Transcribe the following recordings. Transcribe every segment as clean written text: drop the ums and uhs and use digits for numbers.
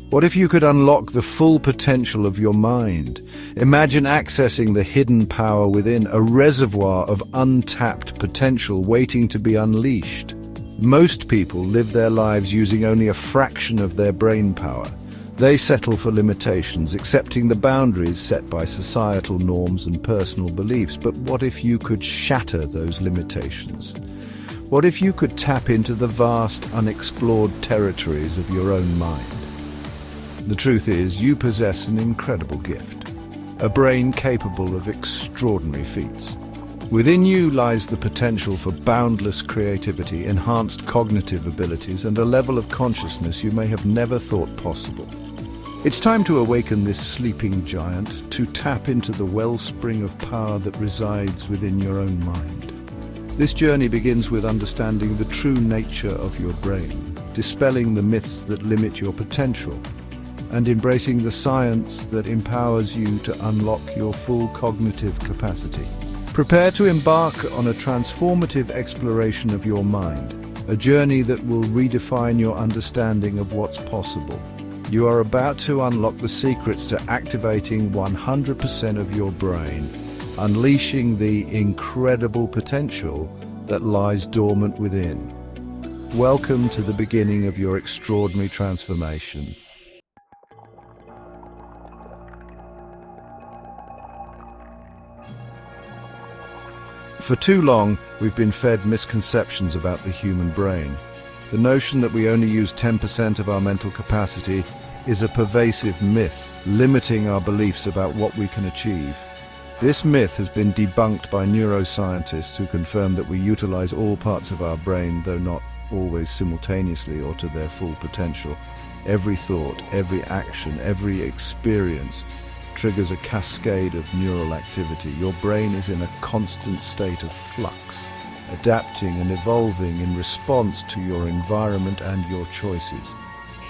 What if you could unlock the full potential of your mind? Imagine accessing the hidden power within, a reservoir of untapped potential waiting to be unleashed. Most people live their lives using only a fraction of their brain power. They settle for limitations, accepting the boundaries set by societal norms and personal beliefs. But what if you could shatter those limitations? What if you could tap into the vast, unexplored territories of your own mind? The truth is, you possess an incredible gift, a brain capable of extraordinary feats. Within you lies the potential for boundless creativity, enhanced cognitive abilities, and a level of consciousness you may have never thought possible. It's time to awaken this sleeping giant, to tap into the wellspring of power that resides within your own mind. This journey begins with understanding the true nature of your brain, dispelling the myths that limit your potential, and embracing the science that empowers you to unlock your full cognitive capacity. Prepare to embark on a transformative exploration of your mind, a journey that will redefine your understanding of what's possible. You are about to unlock the secrets to activating 100% of your brain, unleashing the incredible potential that lies dormant within. Welcome to the beginning of your extraordinary transformation. For too long, we've been fed misconceptions about the human brain. The notion that we only use 10% of our mental capacity is a pervasive myth, limiting our beliefs about what we can achieve. This myth has been debunked by neuroscientists who confirm that we utilize all parts of our brain, though not always simultaneously or to their full potential. Every thought, every action, every experience triggers a cascade of neural activity. Your brain is in a constant state of flux, adapting and evolving in response to your environment and your choices.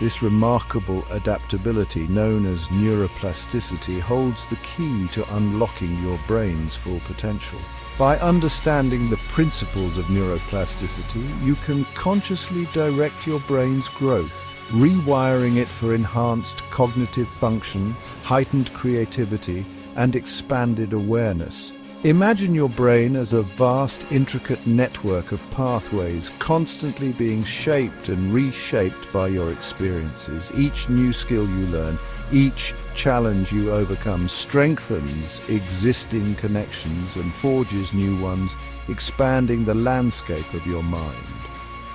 This remarkable adaptability, known as neuroplasticity, holds the key to unlocking your brain's full potential. By understanding the principles of neuroplasticity, you can consciously direct your brain's growth, rewiring it for enhanced cognitive function, heightened creativity, and expanded awareness. Imagine your brain as a vast, intricate network of pathways constantly being shaped and reshaped by your experiences. Each new skill you learn, each challenge you overcome strengthens existing connections and forges new ones, expanding the landscape of your mind.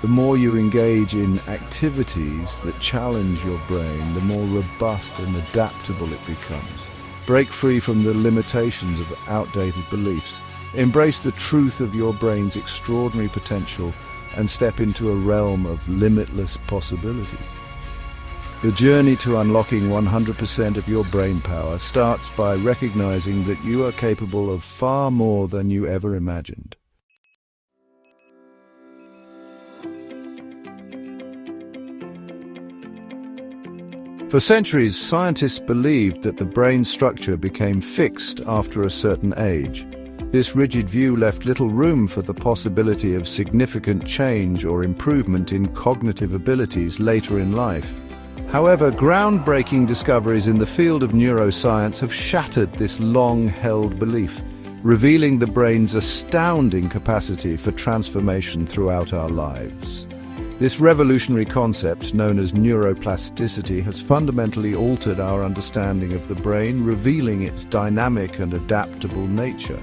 The more you engage in activities that challenge your brain, the more robust and adaptable it becomes. Break free from the limitations of outdated beliefs. Embrace the truth of your brain's extraordinary potential and step into a realm of limitless possibilities. The journey to unlocking 100% of your brain power starts by recognizing that you are capable of far more than you ever imagined. For centuries, scientists believed that the brain structure became fixed after a certain age. This rigid view left little room for the possibility of significant change or improvement in cognitive abilities later in life. However, groundbreaking discoveries in the field of neuroscience have shattered this long-held belief, revealing the brain's astounding capacity for transformation throughout our lives. This revolutionary concept, known as neuroplasticity, has fundamentally altered our understanding of the brain, revealing its dynamic and adaptable nature.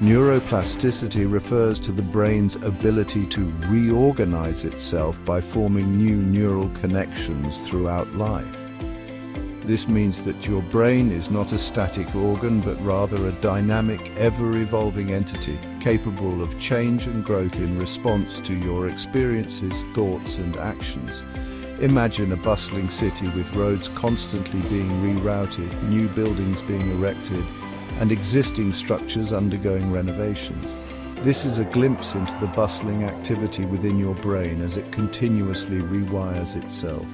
Neuroplasticity refers to the brain's ability to reorganize itself by forming new neural connections throughout life. This means that your brain is not a static organ, but rather a dynamic, ever-evolving entity, capable of change and growth in response to your experiences, thoughts, and actions. Imagine a bustling city with roads constantly being rerouted, new buildings being erected, and existing structures undergoing renovations. This is a glimpse into the bustling activity within your brain as it continuously rewires itself.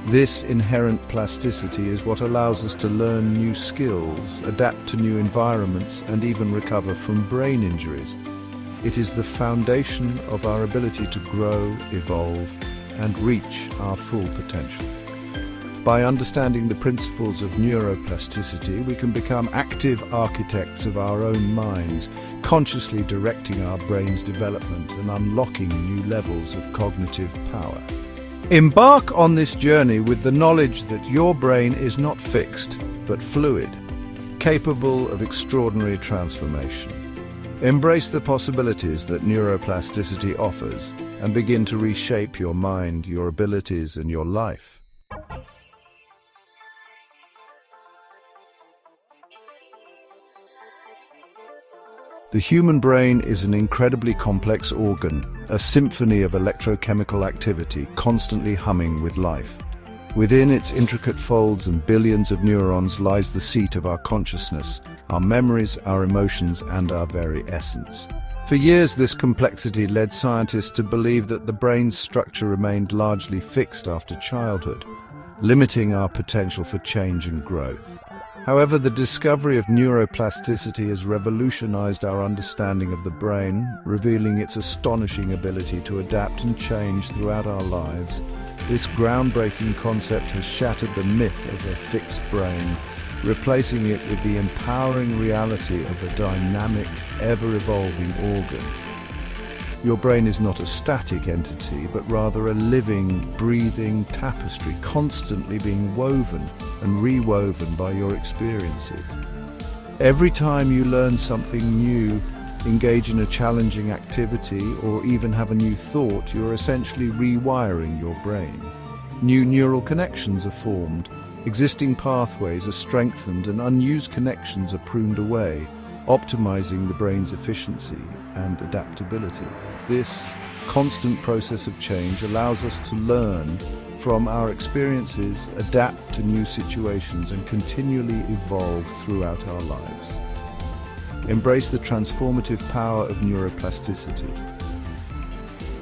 This inherent plasticity is what allows us to learn new skills, adapt to new environments, and even recover from brain injuries. It is the foundation of our ability to grow, evolve, and reach our full potential. By understanding the principles of neuroplasticity, we can become active architects of our own minds, consciously directing our brain's development and unlocking new levels of cognitive power. Embark on this journey with the knowledge that your brain is not fixed, but fluid, capable of extraordinary transformation. Embrace the possibilities that neuroplasticity offers and begin to reshape your mind, your abilities, and your life. The human brain is an incredibly complex organ, a symphony of electrochemical activity constantly humming with life. Within its intricate folds and billions of neurons lies the seat of our consciousness, our memories, our emotions, and our very essence. For years, this complexity led scientists to believe that the brain's structure remained largely fixed after childhood, limiting our potential for change and growth. However, the discovery of neuroplasticity has revolutionized our understanding of the brain, revealing its astonishing ability to adapt and change throughout our lives. This groundbreaking concept has shattered the myth of a fixed brain, replacing it with the empowering reality of a dynamic, ever-evolving organ. Your brain is not a static entity, but rather a living, breathing tapestry, constantly being woven and rewoven by your experiences. Every time you learn something new, engage in a challenging activity, or even have a new thought, you're essentially rewiring your brain. New neural connections are formed, existing pathways are strengthened, and unused connections are pruned away, optimizing the brain's efficiency and adaptability. This constant process of change allows us to learn from our experiences, adapt to new situations, and continually evolve throughout our lives. Embrace the transformative power of neuroplasticity.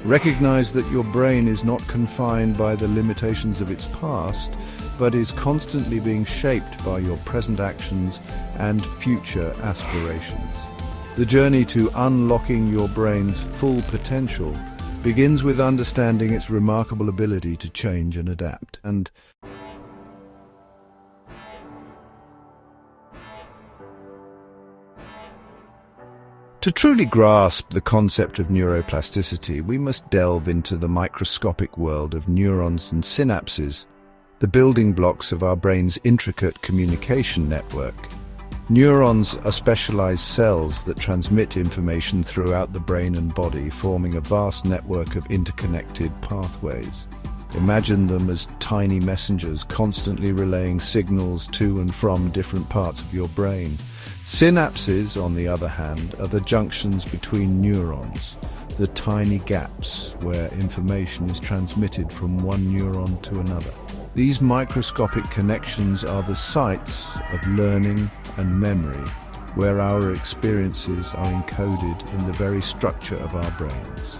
Recognize that your brain is not confined by the limitations of its past, but is constantly being shaped by your present actions and future aspirations. The journey to unlocking your brain's full potential begins with understanding its remarkable ability to change and adapt. To truly grasp the concept of neuroplasticity, we must delve into the microscopic world of neurons and synapses, the building blocks of our brain's intricate communication network. Neurons are specialized cells that transmit information throughout the brain and body, forming a vast network of interconnected pathways. Imagine them as tiny messengers constantly relaying signals to and from different parts of your brain. Synapses, on the other hand, are the junctions between neurons, the tiny gaps where information is transmitted from one neuron to another. These microscopic connections are the sites of learning and memory, where our experiences are encoded in the very structure of our brains.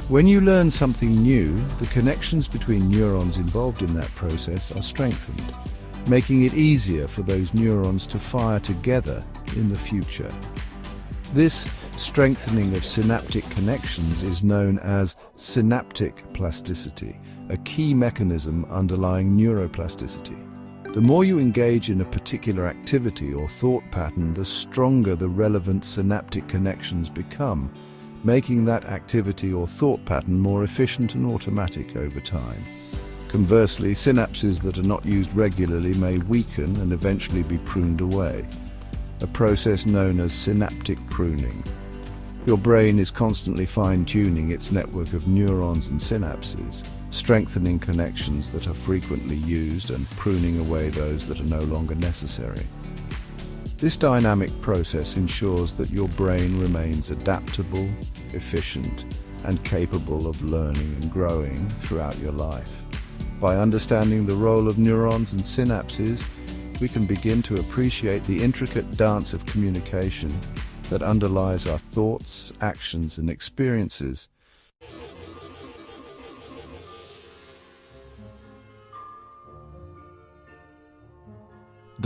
When you learn something new, the connections between neurons involved in that process are strengthened, making it easier for those neurons to fire together in the future. This strengthening of synaptic connections is known as synaptic plasticity, a key mechanism underlying neuroplasticity. The more you engage in a particular activity or thought pattern, the stronger the relevant synaptic connections become, making that activity or thought pattern more efficient and automatic over time. Conversely, synapses that are not used regularly may weaken and eventually be pruned away, a process known as synaptic pruning. Your brain is constantly fine-tuning its network of neurons and synapses, strengthening connections that are frequently used and pruning away those that are no longer necessary. This dynamic process ensures that your brain remains adaptable, efficient, and capable of learning and growing throughout your life. By understanding the role of neurons and synapses, we can begin to appreciate the intricate dance of communication that underlies our thoughts, actions, and experiences.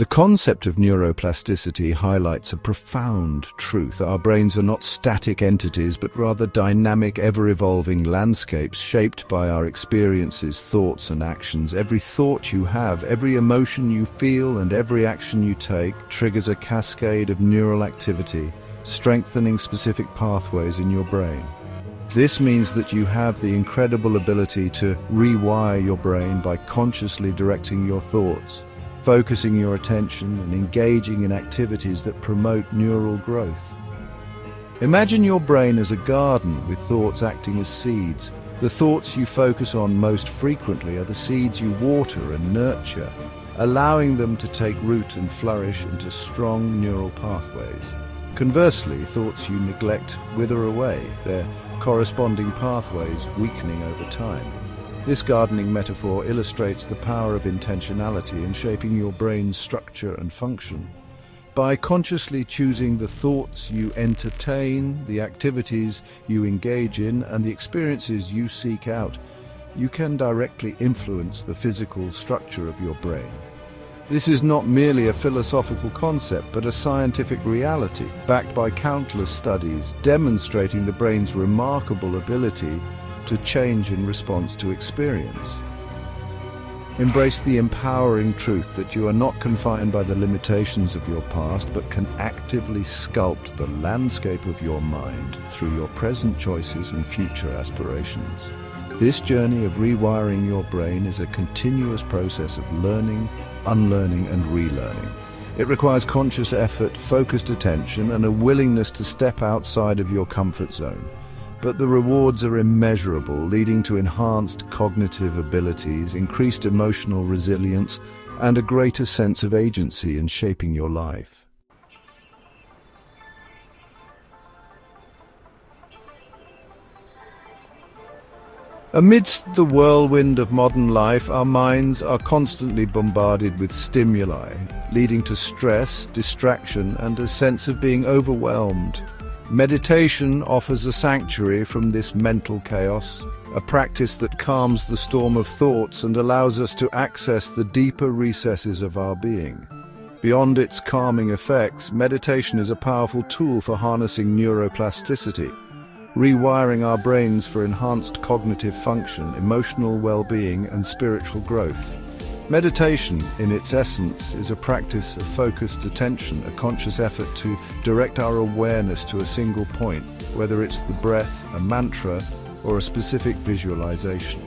The concept of neuroplasticity highlights a profound truth. Our brains are not static entities, but rather dynamic, ever-evolving landscapes shaped by our experiences, thoughts, and actions. Every thought you have, every emotion you feel, and every action you take triggers a cascade of neural activity, strengthening specific pathways in your brain. This means that you have the incredible ability to rewire your brain by consciously directing your thoughts, focusing your attention, and engaging in activities that promote neural growth. Imagine your brain as a garden with thoughts acting as seeds. The thoughts you focus on most frequently are the seeds you water and nurture, allowing them to take root and flourish into strong neural pathways. Conversely, thoughts you neglect wither away, their corresponding pathways weakening over time. This gardening metaphor illustrates the power of intentionality in shaping your brain's structure and function. By consciously choosing the thoughts you entertain, the activities you engage in, and the experiences you seek out, you can directly influence the physical structure of your brain. This is not merely a philosophical concept, but a scientific reality, backed by countless studies demonstrating the brain's remarkable ability to change in response to experience. Embrace the empowering truth that you are not confined by the limitations of your past, but can actively sculpt the landscape of your mind through your present choices and future aspirations. This journey of rewiring your brain is a continuous process of learning, unlearning, and relearning. It requires conscious effort, focused attention, and a willingness to step outside of your comfort zone. But the rewards are immeasurable, leading to enhanced cognitive abilities, increased emotional resilience, and a greater sense of agency in shaping your life. Amidst the whirlwind of modern life, our minds are constantly bombarded with stimuli, leading to stress, distraction, and a sense of being overwhelmed. Meditation offers a sanctuary from this mental chaos, a practice that calms the storm of thoughts and allows us to access the deeper recesses of our being. Beyond its calming effects, meditation is a powerful tool for harnessing neuroplasticity, rewiring our brains for enhanced cognitive function, emotional well-being, and spiritual growth. Meditation, in its essence, is a practice of focused attention, a conscious effort to direct our awareness to a single point, whether it's the breath, a mantra, or a specific visualization.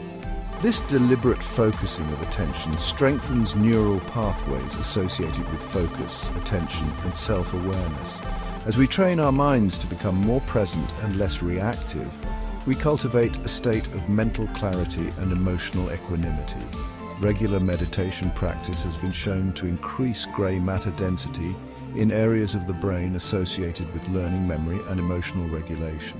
This deliberate focusing of attention strengthens neural pathways associated with focus, attention, and self-awareness. As we train our minds to become more present and less reactive, we cultivate a state of mental clarity and emotional equanimity. Regular meditation practice has been shown to increase grey matter density in areas of the brain associated with learning, memory, and emotional regulation.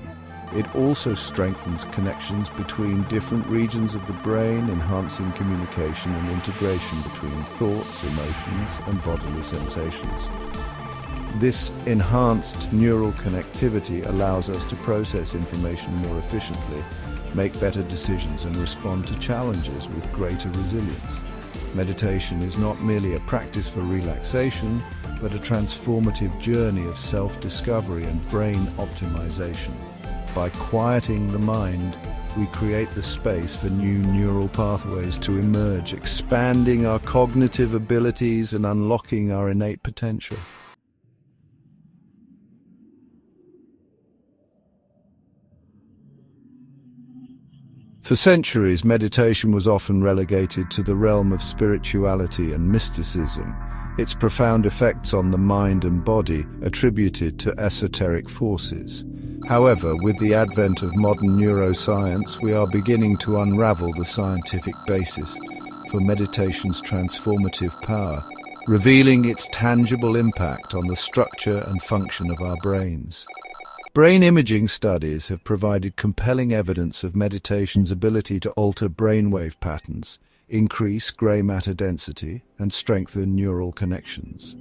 It also strengthens connections between different regions of the brain, enhancing communication and integration between thoughts, emotions, and bodily sensations. This enhanced neural connectivity allows us to process information more efficiently, make better decisions, and respond to challenges with greater resilience. Meditation is not merely a practice for relaxation, but a transformative journey of self-discovery and brain optimization. By quieting the mind, we create the space for new neural pathways to emerge, expanding our cognitive abilities and unlocking our innate potential. For centuries, meditation was often relegated to the realm of spirituality and mysticism, its profound effects on the mind and body attributed to esoteric forces. However, with the advent of modern neuroscience, we are beginning to unravel the scientific basis for meditation's transformative power, revealing its tangible impact on the structure and function of our brains. Brain imaging studies have provided compelling evidence of meditation's ability to alter brainwave patterns, increase grey matter density, and strengthen neural connections.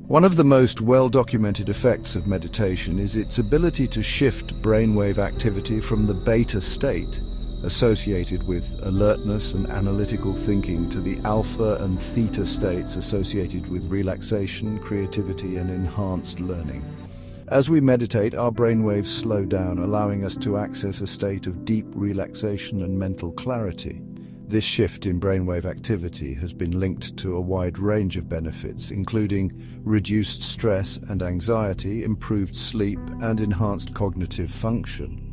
One of the most well-documented effects of meditation is its ability to shift brainwave activity from the beta state, associated with alertness and analytical thinking, to the alpha and theta states associated with relaxation, creativity, and enhanced learning. As we meditate, our brainwaves slow down, allowing us to access a state of deep relaxation and mental clarity. This shift in brainwave activity has been linked to a wide range of benefits, including reduced stress and anxiety, improved sleep, and enhanced cognitive function.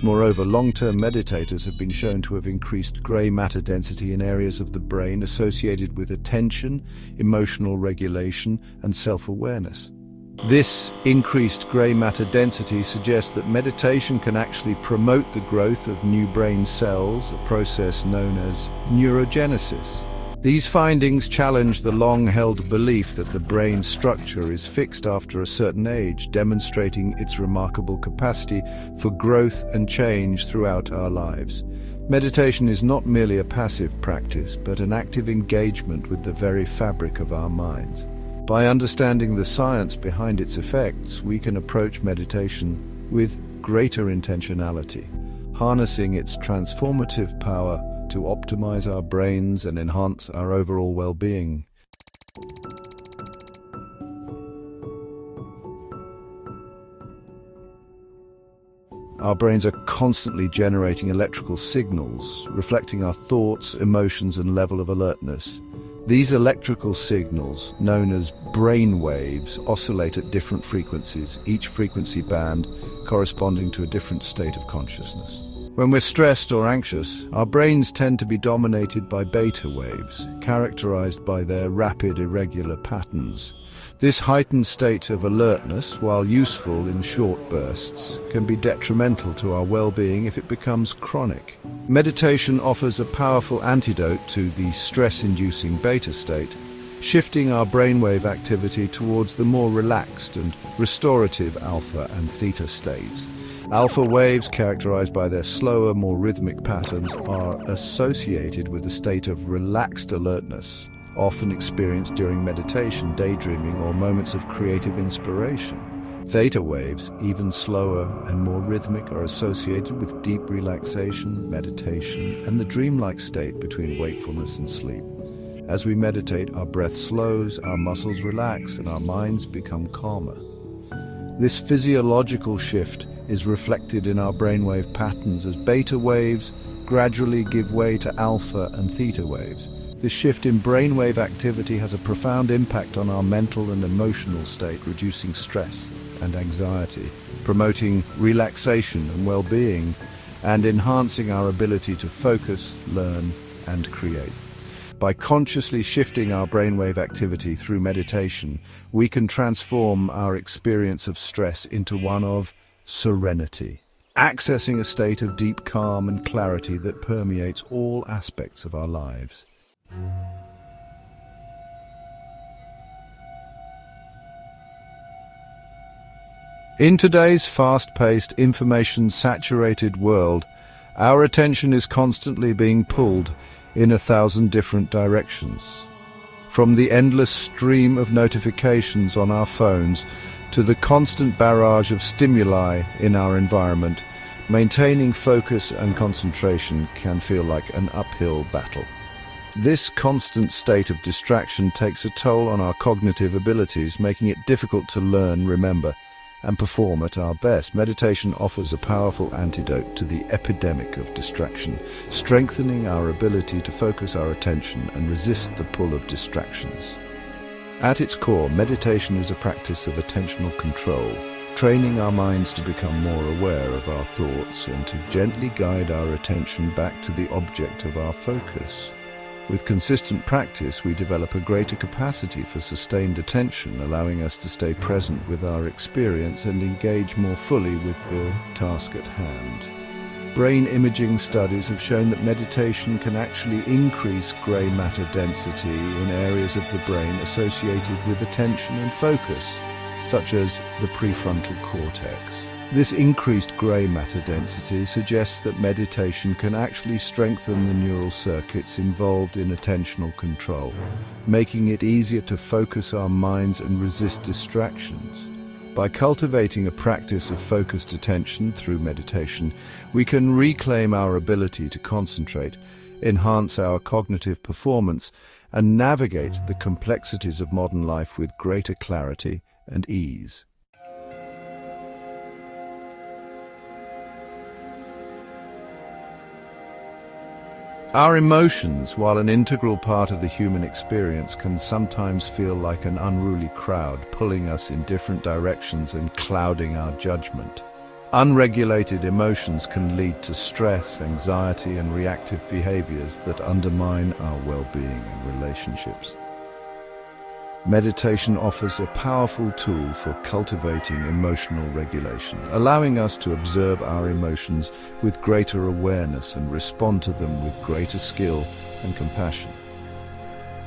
Moreover, long-term meditators have been shown to have increased gray matter density in areas of the brain associated with attention, emotional regulation, and self-awareness. This increased gray matter density suggests that meditation can actually promote the growth of new brain cells, a process known as neurogenesis. These findings challenge the long-held belief that the brain structure is fixed after a certain age, demonstrating its remarkable capacity for growth and change throughout our lives. Meditation is not merely a passive practice, but an active engagement with the very fabric of our minds. By understanding the science behind its effects, we can approach meditation with greater intentionality, harnessing its transformative power to optimize our brains and enhance our overall well-being. Our brains are constantly generating electrical signals, reflecting our thoughts, emotions, and level of alertness. These electrical signals, known as brain waves, oscillate at different frequencies, each frequency band corresponding to a different state of consciousness. When we're stressed or anxious, our brains tend to be dominated by beta waves, characterized by their rapid, irregular patterns. This heightened state of alertness, while useful in short bursts, can be detrimental to our well-being if it becomes chronic. Meditation offers a powerful antidote to the stress-inducing beta state, shifting our brainwave activity towards the more relaxed and restorative alpha and theta states. Alpha waves, characterized by their slower, more rhythmic patterns, are associated with a state of relaxed alertness, often experienced during meditation, daydreaming, or moments of creative inspiration. Theta waves, even slower and more rhythmic, are associated with deep relaxation, meditation, and the dreamlike state between wakefulness and sleep. As we meditate, our breath slows, our muscles relax, and our minds become calmer. This physiological shift is reflected in our brainwave patterns as beta waves gradually give way to alpha and theta waves. This shift in brainwave activity has a profound impact on our mental and emotional state, reducing stress and anxiety, promoting relaxation and well-being, and enhancing our ability to focus, learn, and create. By consciously shifting our brainwave activity through meditation, we can transform our experience of stress into one of serenity, accessing a state of deep calm and clarity that permeates all aspects of our lives. In today's fast-paced, information-saturated world, our attention is constantly being pulled in 1,000 different directions. From the endless stream of notifications on our phones to the constant barrage of stimuli in our environment, maintaining focus and concentration can feel like an uphill battle. This constant state of distraction takes a toll on our cognitive abilities, making it difficult to learn, remember, and perform at our best. Meditation offers a powerful antidote to the epidemic of distraction, strengthening our ability to focus our attention and resist the pull of distractions. At its core, meditation is a practice of attentional control, training our minds to become more aware of our thoughts and to gently guide our attention back to the object of our focus. With consistent practice, we develop a greater capacity for sustained attention, allowing us to stay present with our experience and engage more fully with the task at hand. Brain imaging studies have shown that meditation can actually increase grey matter density in areas of the brain associated with attention and focus, such as the prefrontal cortex. This increased grey matter density suggests that meditation can actually strengthen the neural circuits involved in attentional control, making it easier to focus our minds and resist distractions. By cultivating a practice of focused attention through meditation, we can reclaim our ability to concentrate, enhance our cognitive performance, and navigate the complexities of modern life with greater clarity and ease. Our emotions, while an integral part of the human experience, can sometimes feel like an unruly crowd, pulling us in different directions and clouding our judgment. Unregulated emotions can lead to stress, anxiety, and reactive behaviors that undermine our well-being and relationships. Meditation offers a powerful tool for cultivating emotional regulation, allowing us to observe our emotions with greater awareness and respond to them with greater skill and compassion.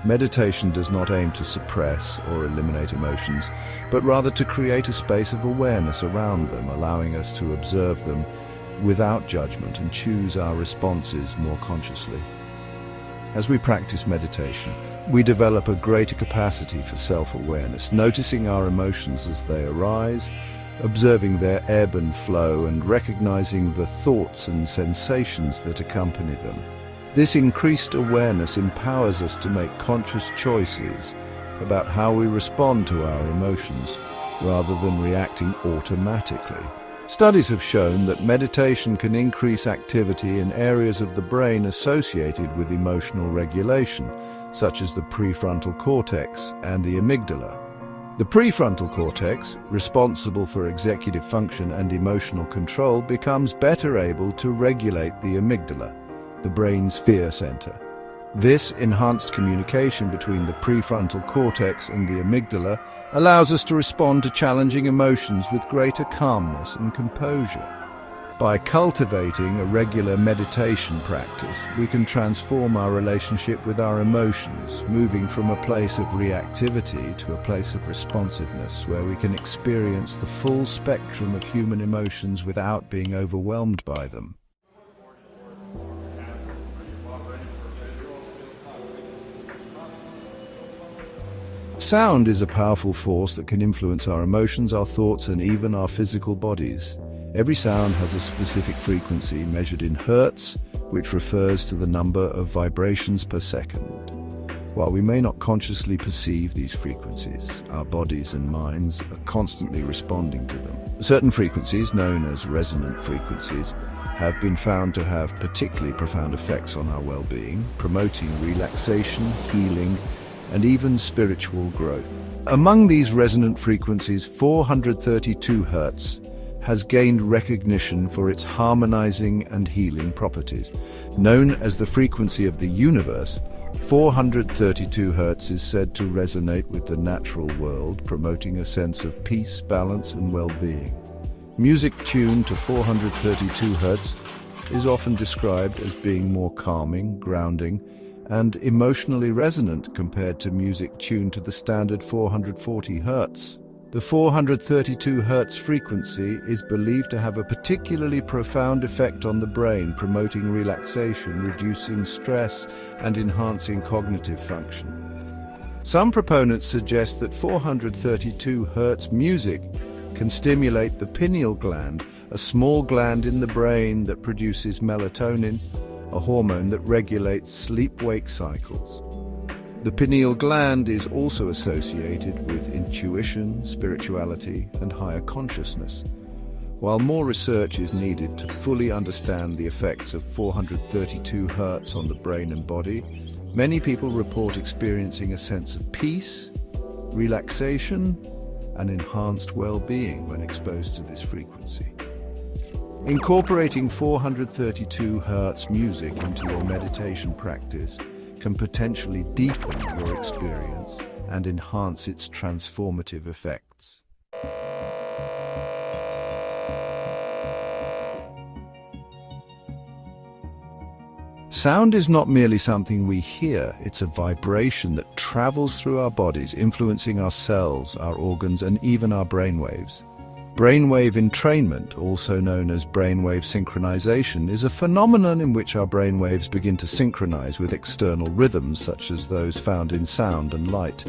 Meditation does not aim to suppress or eliminate emotions, but rather to create a space of awareness around them, allowing us to observe them without judgment and choose our responses more consciously. As we practice meditation, we develop a greater capacity for self-awareness, noticing our emotions as they arise, observing their ebb and flow, and recognizing the thoughts and sensations that accompany them. This increased awareness empowers us to make conscious choices about how we respond to our emotions, rather than reacting automatically. Studies have shown that meditation can increase activity in areas of the brain associated with emotional regulation, such as the prefrontal cortex and the amygdala. The prefrontal cortex, responsible for executive function and emotional control, becomes better able to regulate the amygdala, the brain's fear center. This enhanced communication between the prefrontal cortex and the amygdala allows us to respond to challenging emotions with greater calmness and composure. By cultivating a regular meditation practice, we can transform our relationship with our emotions, moving from a place of reactivity to a place of responsiveness, where we can experience the full spectrum of human emotions without being overwhelmed by them. Sound is a powerful force that can influence our emotions, our thoughts, and even our physical bodies. Every sound has a specific frequency measured in hertz, which refers to the number of vibrations per second. While we may not consciously perceive these frequencies, our bodies and minds are constantly responding to them. Certain frequencies, known as resonant frequencies, have been found to have particularly profound effects on our well-being, promoting relaxation, healing, and even spiritual growth. Among these resonant frequencies, 432 Hz has gained recognition for its harmonizing and healing properties. Known as the frequency of the universe, 432 Hz is said to resonate with the natural world, promoting a sense of peace, balance, and well-being. Music tuned to 432 Hz is often described as being more calming, grounding, and emotionally resonant compared to music tuned to the standard 440 Hz. The 432 Hz frequency is believed to have a particularly profound effect on the brain, promoting relaxation, reducing stress, and enhancing cognitive function. Some proponents suggest that 432 Hz music can stimulate the pineal gland, a small gland in the brain that produces melatonin, a hormone that regulates sleep-wake cycles. The pineal gland is also associated with intuition, spirituality, and higher consciousness. While more research is needed to fully understand the effects of 432 Hz on the brain and body, many people report experiencing a sense of peace, relaxation, and enhanced well-being when exposed to this frequency. Incorporating 432 Hz music into your meditation practice can potentially deepen your experience and enhance its transformative effects. Sound is not merely something we hear, it's a vibration that travels through our bodies, influencing our cells, our organs, and even our brainwaves. Brainwave entrainment, also known as brainwave synchronization, is a phenomenon in which our brainwaves begin to synchronize with external rhythms such as those found in sound and light.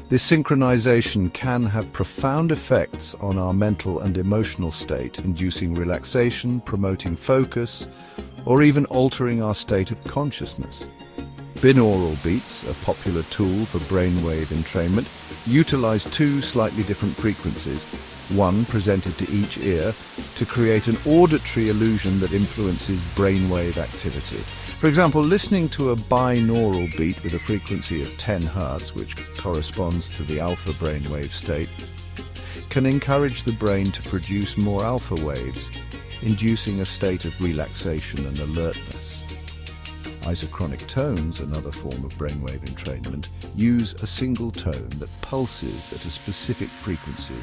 This synchronization can have profound effects on our mental and emotional state, inducing relaxation, promoting focus, or even altering our state of consciousness. Binaural beats, a popular tool for brainwave entrainment, utilize two slightly different frequencies, one presented to each ear, to create an auditory illusion that influences brainwave activity. For example, listening to a binaural beat with a frequency of 10 Hz, which corresponds to the alpha brainwave state, can encourage the brain to produce more alpha waves, inducing a state of relaxation and alertness. Isochronic tones, another form of brainwave entrainment, use a single tone that pulses at a specific frequency,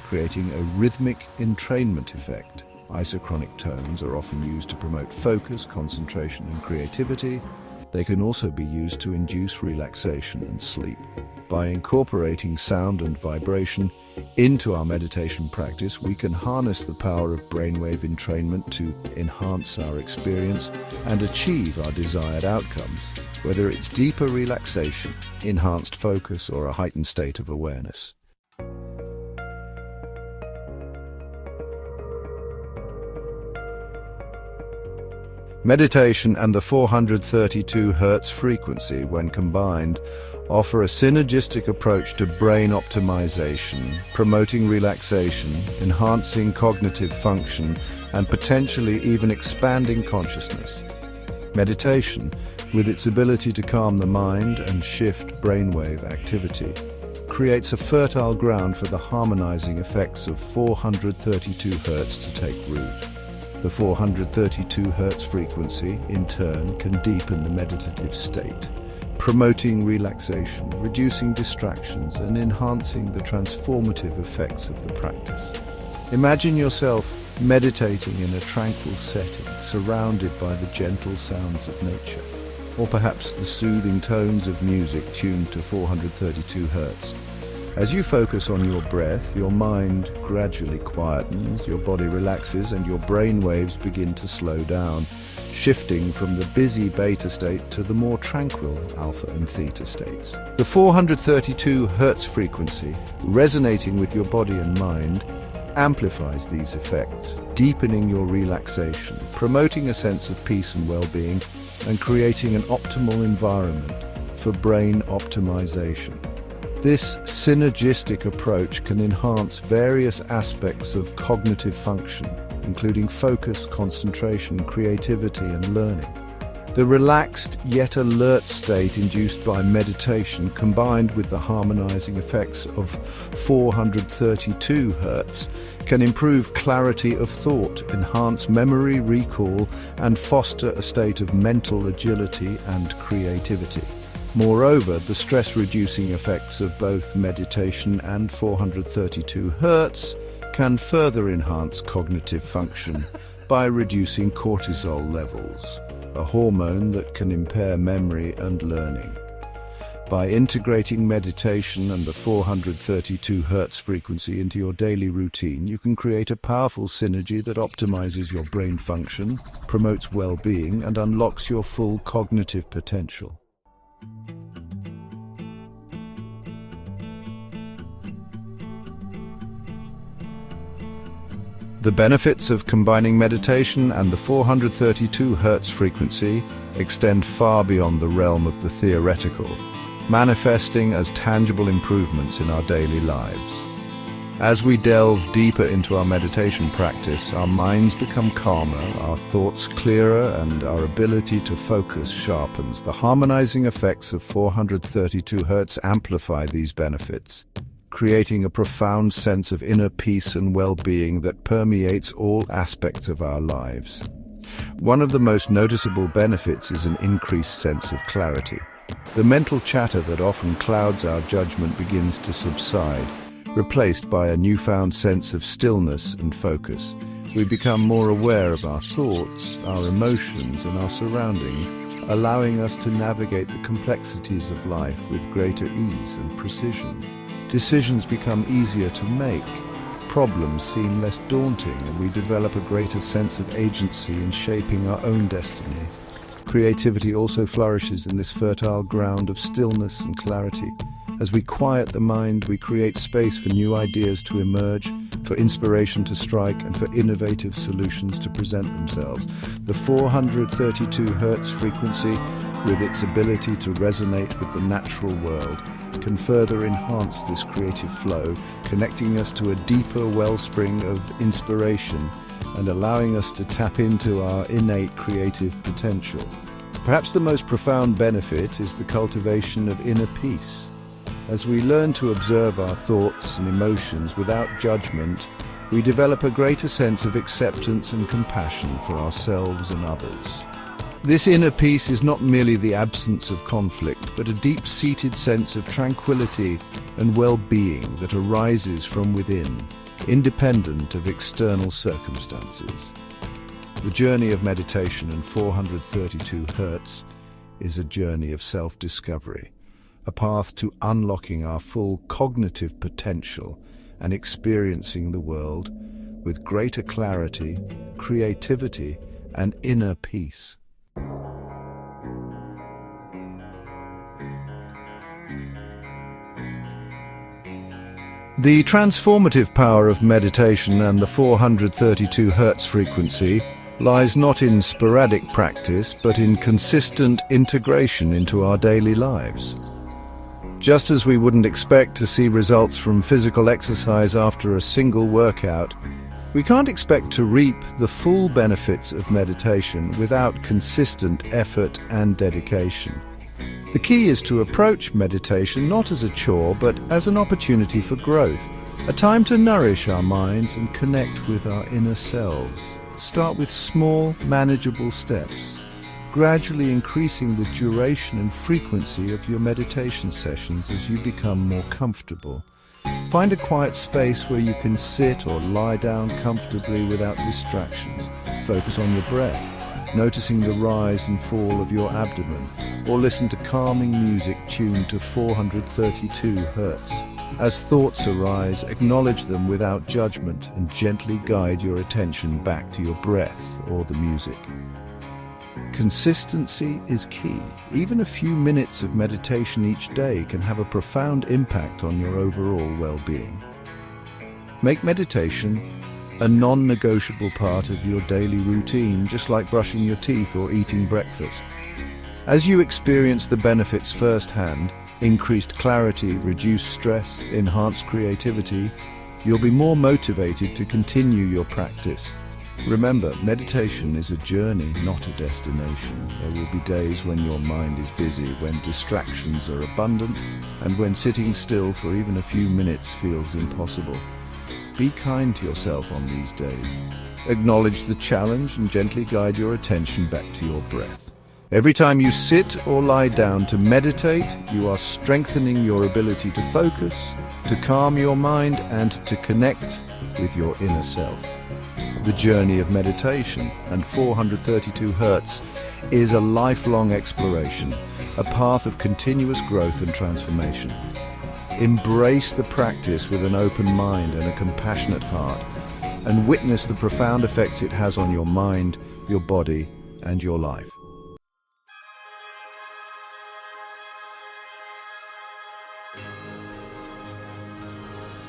creating a rhythmic entrainment effect. Isochronic tones are often used to promote focus, concentration, and creativity. They can also be used to induce relaxation and sleep. By incorporating sound and vibration into our meditation practice, we can harness the power of brainwave entrainment to enhance our experience and achieve our desired outcomes, whether it's deeper relaxation, enhanced focus, or a heightened state of awareness. Meditation and the 432 Hz frequency, when combined, offer a synergistic approach to brain optimization, promoting relaxation, enhancing cognitive function, and potentially even expanding consciousness. Meditation, with its ability to calm the mind and shift brainwave activity, creates a fertile ground for the harmonizing effects of 432 Hz to take root. The 432 Hz frequency, in turn, can deepen the meditative state, promoting relaxation, reducing distractions, and enhancing the transformative effects of the practice. Imagine yourself meditating in a tranquil setting, surrounded by the gentle sounds of nature, or perhaps the soothing tones of music tuned to 432 Hz. As you focus on your breath, your mind gradually quietens, your body relaxes, and your brain waves begin to slow down, shifting from the busy beta state to the more tranquil alpha and theta states. The 432 Hz frequency, resonating with your body and mind, amplifies these effects, deepening your relaxation, promoting a sense of peace and well-being, and creating an optimal environment for brain optimization. This synergistic approach can enhance various aspects of cognitive function, including focus, concentration, creativity, and learning. The relaxed yet alert state induced by meditation, combined with the harmonizing effects of 432 Hz, can improve clarity of thought, enhance memory recall, and foster a state of mental agility and creativity. Moreover, the stress-reducing effects of both meditation and 432 Hz can further enhance cognitive function by reducing cortisol levels, a hormone that can impair memory and learning. By integrating meditation and the 432 Hz frequency into your daily routine, you can create a powerful synergy that optimizes your brain function, promotes well-being, and unlocks your full cognitive potential. The benefits of combining meditation and the 432 Hz frequency extend far beyond the realm of the theoretical, manifesting as tangible improvements in our daily lives. As we delve deeper into our meditation practice, our minds become calmer, our thoughts clearer, and our ability to focus sharpens. The harmonizing effects of 432 Hz amplify these benefits, creating a profound sense of inner peace and well-being that permeates all aspects of our lives. One of the most noticeable benefits is an increased sense of clarity. The mental chatter that often clouds our judgment begins to subside, replaced by a newfound sense of stillness and focus. We become more aware of our thoughts, our emotions, and our surroundings, allowing us to navigate the complexities of life with greater ease and precision. Decisions become easier to make, problems seem less daunting, and we develop a greater sense of agency in shaping our own destiny. Creativity also flourishes in this fertile ground of stillness and clarity. As we quiet the mind, we create space for new ideas to emerge, for inspiration to strike, and for innovative solutions to present themselves. The 432 Hz frequency, with its ability to resonate with the natural world, can further enhance this creative flow, connecting us to a deeper wellspring of inspiration and allowing us to tap into our innate creative potential. Perhaps the most profound benefit is the cultivation of inner peace. As we learn to observe our thoughts and emotions without judgment, we develop a greater sense of acceptance and compassion for ourselves and others. This inner peace is not merely the absence of conflict, but a deep-seated sense of tranquility and well-being that arises from within, independent of external circumstances. The journey of meditation and 432 Hz is a journey of self-discovery, a path to unlocking our full cognitive potential and experiencing the world with greater clarity, creativity, and inner peace. The transformative power of meditation and the 432 Hz frequency lies not in sporadic practice, but in consistent integration into our daily lives. Just as we wouldn't expect to see results from physical exercise after a single workout, we can't expect to reap the full benefits of meditation without consistent effort and dedication. The key is to approach meditation not as a chore, but as an opportunity for growth, a time to nourish our minds and connect with our inner selves. Start with small, manageable steps, gradually increasing the duration and frequency of your meditation sessions as you become more comfortable. Find a quiet space where you can sit or lie down comfortably without distractions. Focus on your breath, noticing the rise and fall of your abdomen, or listen to calming music tuned to 432 Hz. As thoughts arise, acknowledge them without judgment and gently guide your attention back to your breath or the music. Consistency is key. Even a few minutes of meditation each day can have a profound impact on your overall well-being. Make meditation a non-negotiable part of your daily routine, just like brushing your teeth or eating breakfast. As you experience the benefits firsthand, increased clarity, reduced stress, enhanced creativity, you'll be more motivated to continue your practice. Remember, meditation is a journey, not a destination. There will be days when your mind is busy, when distractions are abundant, and when sitting still for even a few minutes feels impossible. Be kind to yourself on these days. Acknowledge the challenge and gently guide your attention back to your breath. Every time you sit or lie down to meditate, you are strengthening your ability to focus, to calm your mind, and to connect with your inner self. The journey of meditation and 432 Hz is a lifelong exploration, a path of continuous growth and transformation. Embrace the practice with an open mind and a compassionate heart, and witness the profound effects it has on your mind, your body, and your life.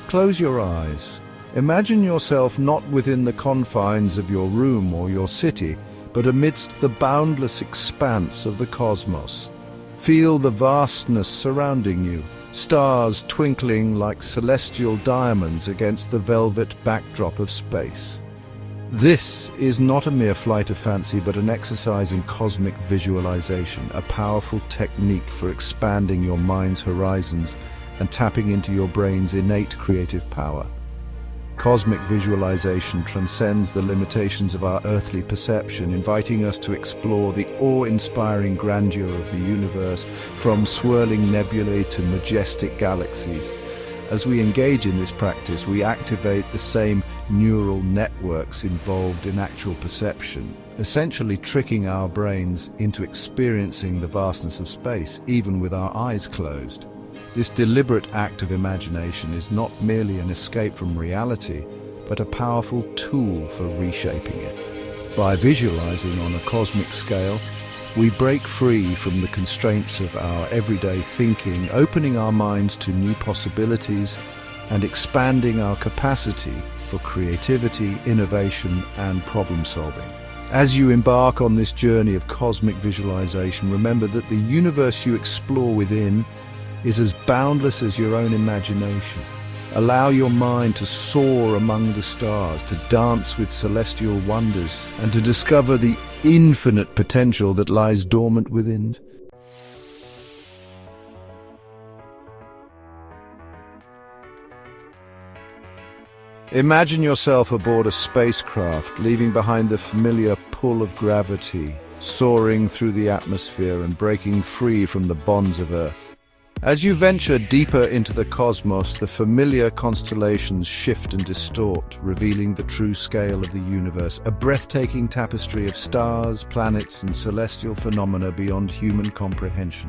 Close your eyes. Imagine yourself not within the confines of your room or your city, but amidst the boundless expanse of the cosmos. Feel the vastness surrounding you, stars twinkling like celestial diamonds against the velvet backdrop of space. This is not a mere flight of fancy, but an exercise in cosmic visualization, a powerful technique for expanding your mind's horizons and tapping into your brain's innate creative power. Cosmic visualization transcends the limitations of our earthly perception, inviting us to explore the awe-inspiring grandeur of the universe, from swirling nebulae to majestic galaxies. As we engage in this practice, we activate the same neural networks involved in actual perception, essentially tricking our brains into experiencing the vastness of space, even with our eyes closed. This deliberate act of imagination is not merely an escape from reality, but a powerful tool for reshaping it. By visualizing on a cosmic scale, we break free from the constraints of our everyday thinking, opening our minds to new possibilities and expanding our capacity for creativity, innovation, and problem solving. As you embark on this journey of cosmic visualization, remember that the universe you explore within is as boundless as your own imagination. Allow your mind to soar among the stars, to dance with celestial wonders, and to discover the infinite potential that lies dormant within. Imagine yourself aboard a spacecraft, leaving behind the familiar pull of gravity, soaring through the atmosphere and breaking free from the bonds of Earth. As you venture deeper into the cosmos, the familiar constellations shift and distort, revealing the true scale of the universe, a breathtaking tapestry of stars, planets, and celestial phenomena beyond human comprehension.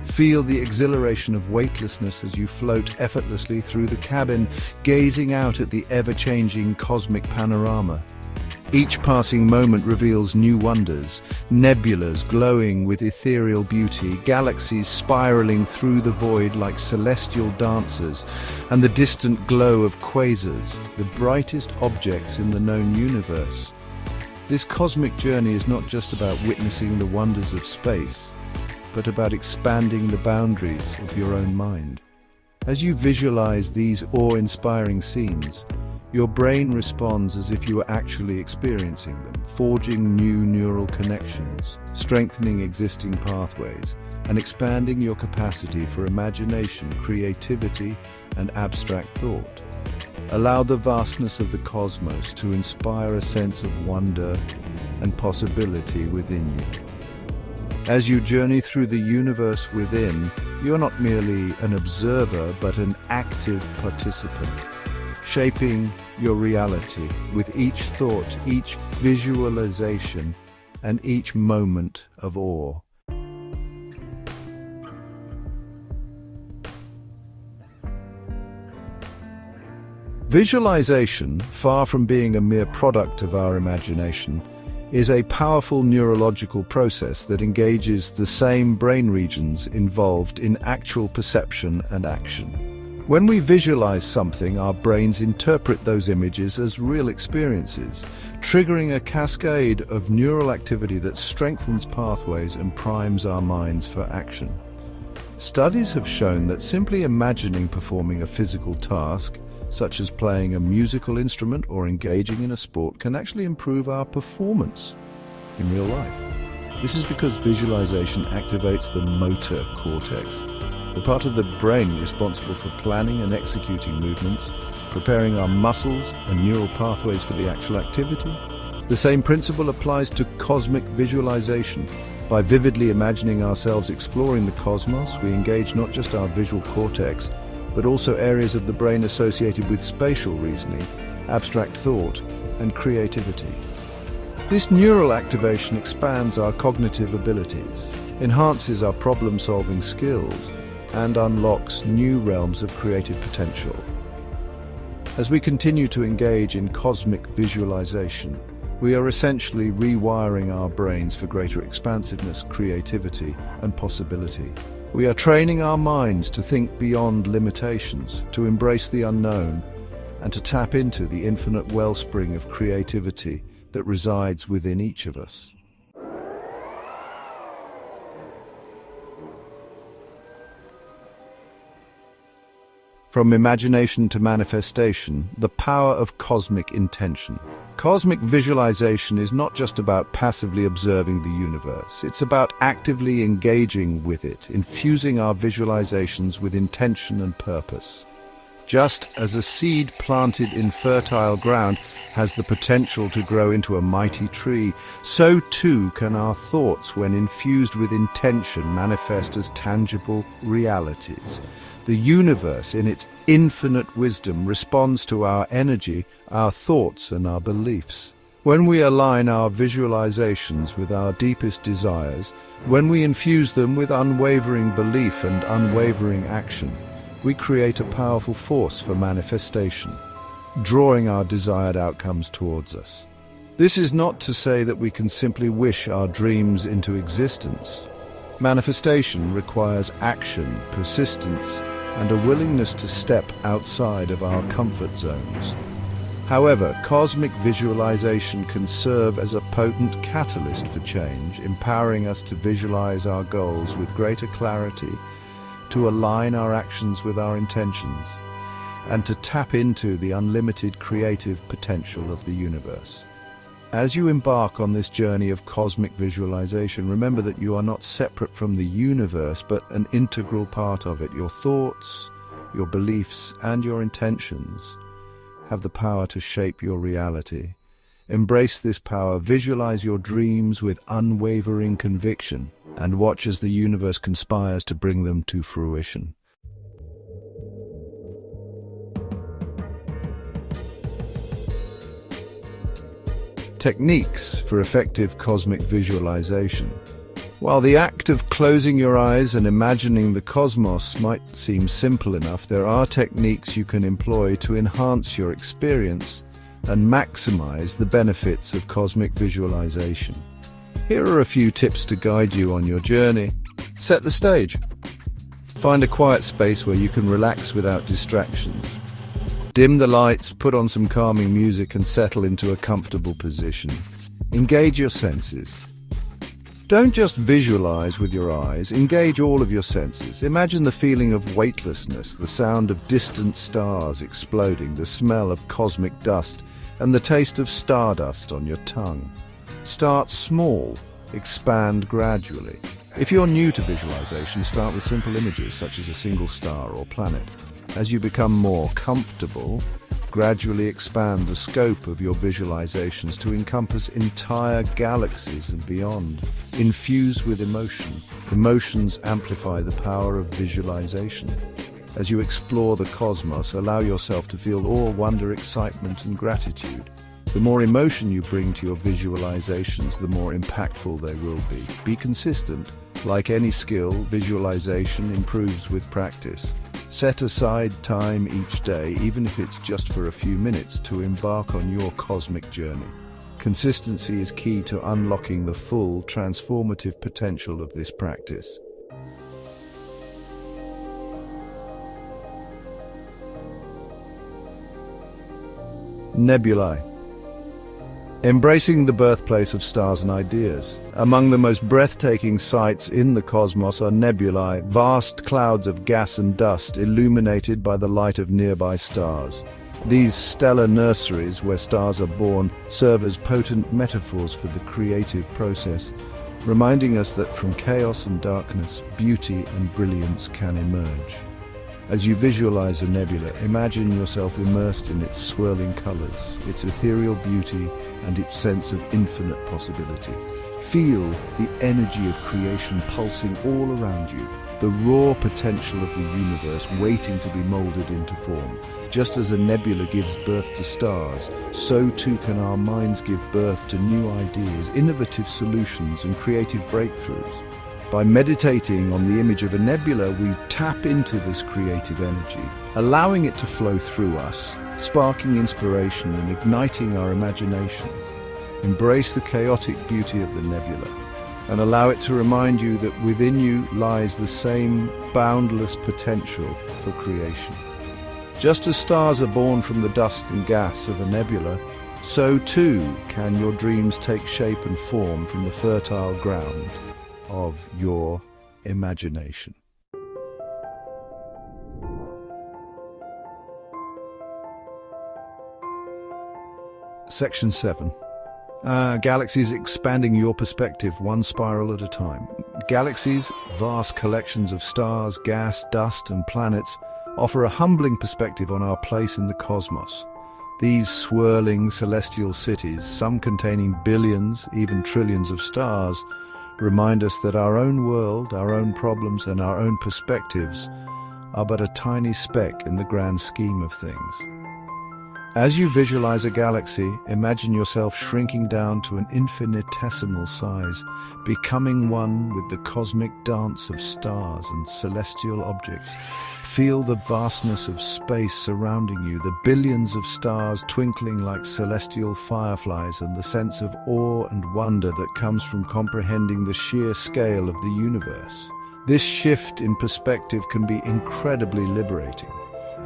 Feel the exhilaration of weightlessness as you float effortlessly through the cabin, gazing out at the ever-changing cosmic panorama. Each passing moment reveals new wonders, nebulas glowing with ethereal beauty, galaxies spiraling through the void like celestial dancers, and the distant glow of quasars, the brightest objects in the known universe. This cosmic journey is not just about witnessing the wonders of space, but about expanding the boundaries of your own mind. As you visualize these awe-inspiring scenes, your brain responds as if you were actually experiencing them, forging new neural connections, strengthening existing pathways, and expanding your capacity for imagination, creativity, and abstract thought. Allow the vastness of the cosmos to inspire a sense of wonder and possibility within you. As you journey through the universe within, you're not merely an observer, but an active participant, shaping your reality with each thought, each visualization, and each moment of awe. Visualization, far from being a mere product of our imagination, is a powerful neurological process that engages the same brain regions involved in actual perception and action. When we visualize something, our brains interpret those images as real experiences, triggering a cascade of neural activity that strengthens pathways and primes our minds for action. Studies have shown that simply imagining performing a physical task, such as playing a musical instrument or engaging in a sport, can actually improve our performance in real life. This is because visualization activates the motor cortex, the part of the brain responsible for planning and executing movements, preparing our muscles and neural pathways for the actual activity. The same principle applies to cosmic visualization. By vividly imagining ourselves exploring the cosmos, we engage not just our visual cortex, but also areas of the brain associated with spatial reasoning, abstract thought, and creativity. This neural activation expands our cognitive abilities, enhances our problem-solving skills, and unlocks new realms of creative potential. As we continue to engage in cosmic visualization, we are essentially rewiring our brains for greater expansiveness, creativity, and possibility. We are training our minds to think beyond limitations, to embrace the unknown, and to tap into the infinite wellspring of creativity that resides within each of us. From imagination to manifestation, the power of cosmic intention. Cosmic visualization is not just about passively observing the universe. It's about actively engaging with it, infusing our visualizations with intention and purpose. Just as a seed planted in fertile ground has the potential to grow into a mighty tree, so too can our thoughts, when infused with intention, manifest as tangible realities. The universe, in its infinite wisdom, responds to our energy, our thoughts, and our beliefs. When we align our visualizations with our deepest desires, when we infuse them with unwavering belief and unwavering action, we create a powerful force for manifestation. drawing our desired outcomes towards us. This is not to say that we can simply wish our dreams into existence. Manifestation requires action, persistence, and a willingness to step outside of our comfort zones. However, cosmic visualization can serve as a potent catalyst for change, empowering us to visualize our goals with greater clarity, to align our actions with our intentions, and to tap into the unlimited creative potential of the universe. As you embark on this journey of cosmic visualization, remember that you are not separate from the universe, but an integral part of it. Your thoughts, your beliefs, and your intentions have the power to shape your reality. Embrace this power, visualize your dreams with unwavering conviction, and watch as the universe conspires to bring them to fruition. Techniques for effective cosmic visualization. While the act of closing your eyes and imagining the cosmos might seem simple enough, there are techniques you can employ to enhance your experience and maximize the benefits of cosmic visualization. Here are a few tips to guide you on your journey. Set the stage. Find a quiet space where you can relax without distractions. Dim the lights, put on some calming music, and settle into a comfortable position. Engage your senses. Don't just visualize with your eyes, engage all of your senses. Imagine the feeling of weightlessness, the sound of distant stars exploding, the smell of cosmic dust, and the taste of stardust on your tongue. Start small, expand gradually. If you're new to visualization, start with simple images such as a single star or planet. As you become more comfortable, gradually expand the scope of your visualizations to encompass entire galaxies and beyond. Infuse with emotion. Emotions amplify the power of visualization. As you explore the cosmos, allow yourself to feel awe, wonder, excitement, and gratitude. The more emotion you bring to your visualizations, the more impactful they will be. Be consistent. Like any skill, visualization improves with practice. Set aside time each day, even if it's just for a few minutes, to embark on your cosmic journey. Consistency is key to unlocking the full, transformative potential of this practice. Nebulae. Embracing the birthplace of stars and ideas. Among the most breathtaking sights in the cosmos are nebulae, vast clouds of gas and dust illuminated by the light of nearby stars. These stellar nurseries, where stars are born, serve as potent metaphors for the creative process, reminding us that from chaos and darkness, beauty and brilliance can emerge. As you visualize a nebula, imagine yourself immersed in its swirling colors, its ethereal beauty, and its sense of infinite possibility. Feel the energy of creation pulsing all around you, the raw potential of the universe waiting to be molded into form. Just as a nebula gives birth to stars, so too can our minds give birth to new ideas, innovative solutions, and creative breakthroughs. By meditating on the image of a nebula, we tap into this creative energy, allowing it to flow through us, sparking inspiration and igniting our imaginations. Embrace the chaotic beauty of the nebula and allow it to remind you that within you lies the same boundless potential for creation. Just as stars are born from the dust and gas of a nebula, so too can your dreams take shape and form from the fertile ground of your imagination. Section 7. Galaxies expanding your perspective one spiral at a time. Galaxies, vast collections of stars, gas, dust, and planets, offer a humbling perspective on our place in the cosmos. These swirling celestial cities, some containing billions, even trillions of stars, remind us that our own world, our own problems, and our own perspectives are but a tiny speck in the grand scheme of things. As you visualize a galaxy, imagine yourself shrinking down to an infinitesimal size, becoming one with the cosmic dance of stars and celestial objects. Feel the vastness of space surrounding you, the billions of stars twinkling like celestial fireflies, and the sense of awe and wonder that comes from comprehending the sheer scale of the universe. This shift in perspective can be incredibly liberating.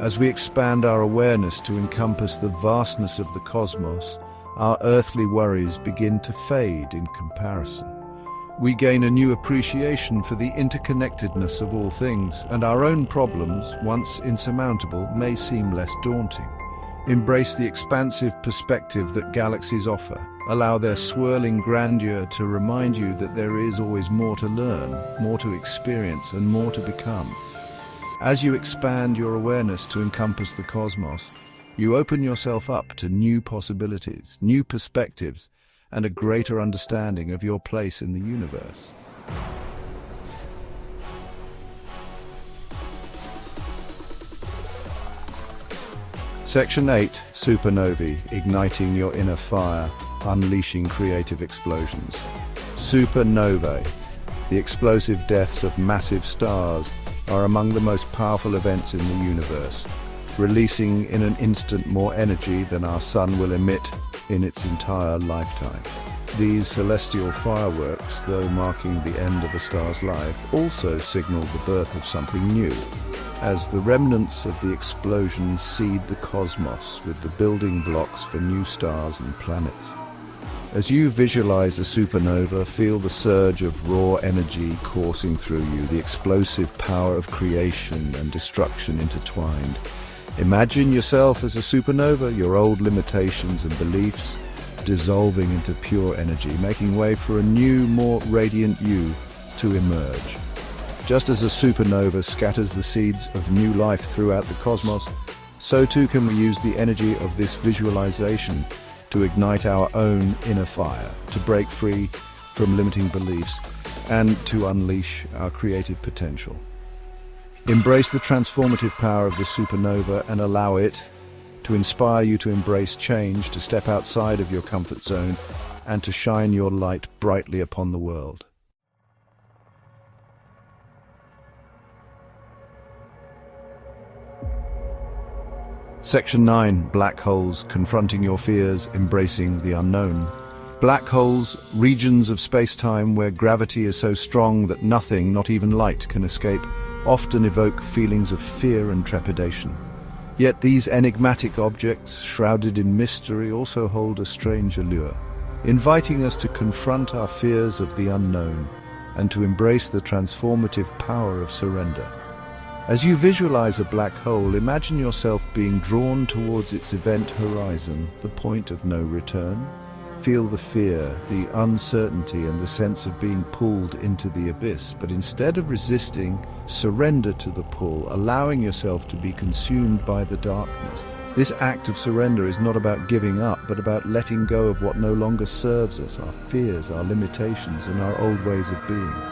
As we expand our awareness to encompass the vastness of the cosmos, our earthly worries begin to fade in comparison. We gain a new appreciation for the interconnectedness of all things, and our own problems, once insurmountable, may seem less daunting. Embrace the expansive perspective that galaxies offer. Allow their swirling grandeur to remind you that there is always more to learn, more to experience, and more to become. As you expand your awareness to encompass the cosmos, you open yourself up to new possibilities, new perspectives, and a greater understanding of your place in the universe. Section 8, Supernovae, igniting your inner fire, unleashing creative explosions. Supernovae, the explosive deaths of massive stars, are among the most powerful events in the universe, releasing in an instant more energy than our sun will emit in its entire lifetime. These celestial fireworks, though marking the end of a star's life, also signal the birth of something new, as the remnants of the explosion seed the cosmos with the building blocks for new stars and planets. As you visualize a supernova, feel the surge of raw energy coursing through you, the explosive power of creation and destruction intertwined. Imagine yourself as a supernova, your old limitations and beliefs dissolving into pure energy, making way for a new, more radiant you to emerge. Just as a supernova scatters the seeds of new life throughout the cosmos, so too can we use the energy of this visualization to ignite our own inner fire, to break free from limiting beliefs, and to unleash our creative potential. Embrace the transformative power of the supernova and allow it to inspire you to embrace change, to step outside of your comfort zone, and to shine your light brightly upon the world. Section 9, Black holes, confronting your fears, embracing the unknown. Black holes, regions of space-time where gravity is so strong that nothing, not even light, can escape, often evoke feelings of fear and trepidation. Yet these enigmatic objects, shrouded in mystery, also hold a strange allure, inviting us to confront our fears of the unknown and to embrace the transformative power of surrender. As you visualize a black hole, imagine yourself being drawn towards its event horizon, the point of no return. Feel the fear, the uncertainty, and the sense of being pulled into the abyss, but instead of resisting, surrender to the pull, allowing yourself to be consumed by the darkness. This act of surrender is not about giving up, but about letting go of what no longer serves us, our fears, our limitations, and our old ways of being.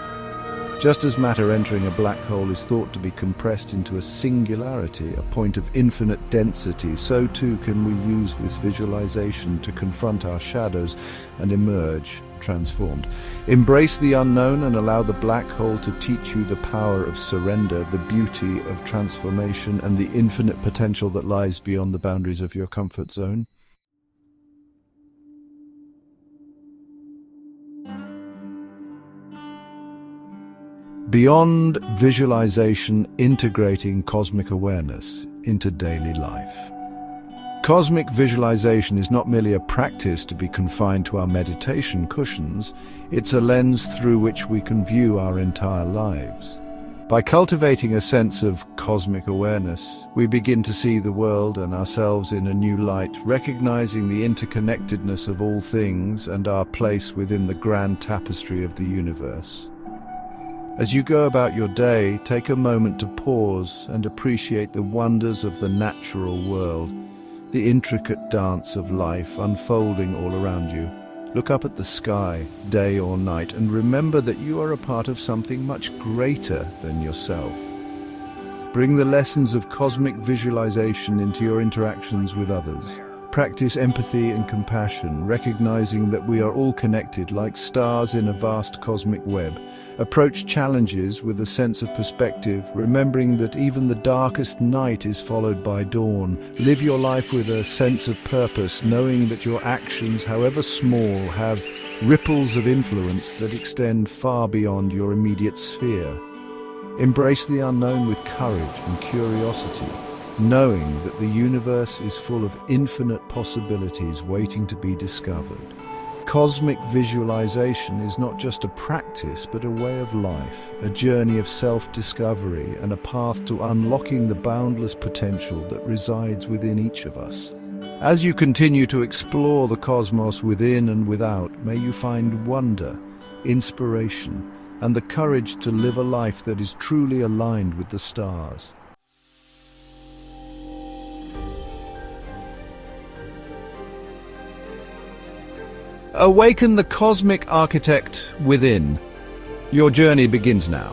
Just as matter entering a black hole is thought to be compressed into a singularity, a point of infinite density, so too can we use this visualization to confront our shadows and emerge transformed. Embrace the unknown and allow the black hole to teach you the power of surrender, the beauty of transformation, and the infinite potential that lies beyond the boundaries of your comfort zone. Beyond visualization, integrating cosmic awareness into daily life. Cosmic visualization is not merely a practice to be confined to our meditation cushions, it's a lens through which we can view our entire lives. By cultivating a sense of cosmic awareness, we begin to see the world and ourselves in a new light, recognizing the interconnectedness of all things and our place within the grand tapestry of the universe. As you go about your day, take a moment to pause and appreciate the wonders of the natural world, the intricate dance of life unfolding all around you. Look up at the sky, day or night, and remember that you are a part of something much greater than yourself. Bring the lessons of cosmic visualization into your interactions with others. Practice empathy and compassion, recognizing that we are all connected like stars in a vast cosmic web. Approach challenges with a sense of perspective, remembering that even the darkest night is followed by dawn. Live your life with a sense of purpose, knowing that your actions, however small, have ripples of influence that extend far beyond your immediate sphere. Embrace the unknown with courage and curiosity, knowing that the universe is full of infinite possibilities waiting to be discovered. Cosmic visualization is not just a practice, but a way of life, a journey of self-discovery and a path to unlocking the boundless potential that resides within each of us. As you continue to explore the cosmos within and without, may you find wonder, inspiration, and the courage to live a life that is truly aligned with the stars. Awaken the cosmic architect within. Your journey begins now.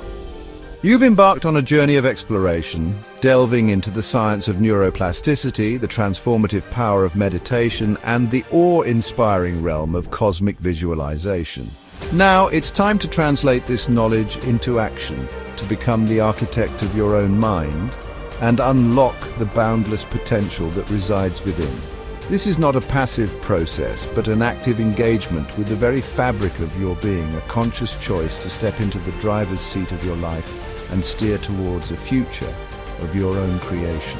You've embarked on a journey of exploration, delving into the science of neuroplasticity, the transformative power of meditation, and the awe-inspiring realm of cosmic visualization. Now, it's time to translate this knowledge into action, to become the architect of your own mind, and unlock the boundless potential that resides within. This is not a passive process, but an active engagement with the very fabric of your being, a conscious choice to step into the driver's seat of your life and steer towards a future of your own creation.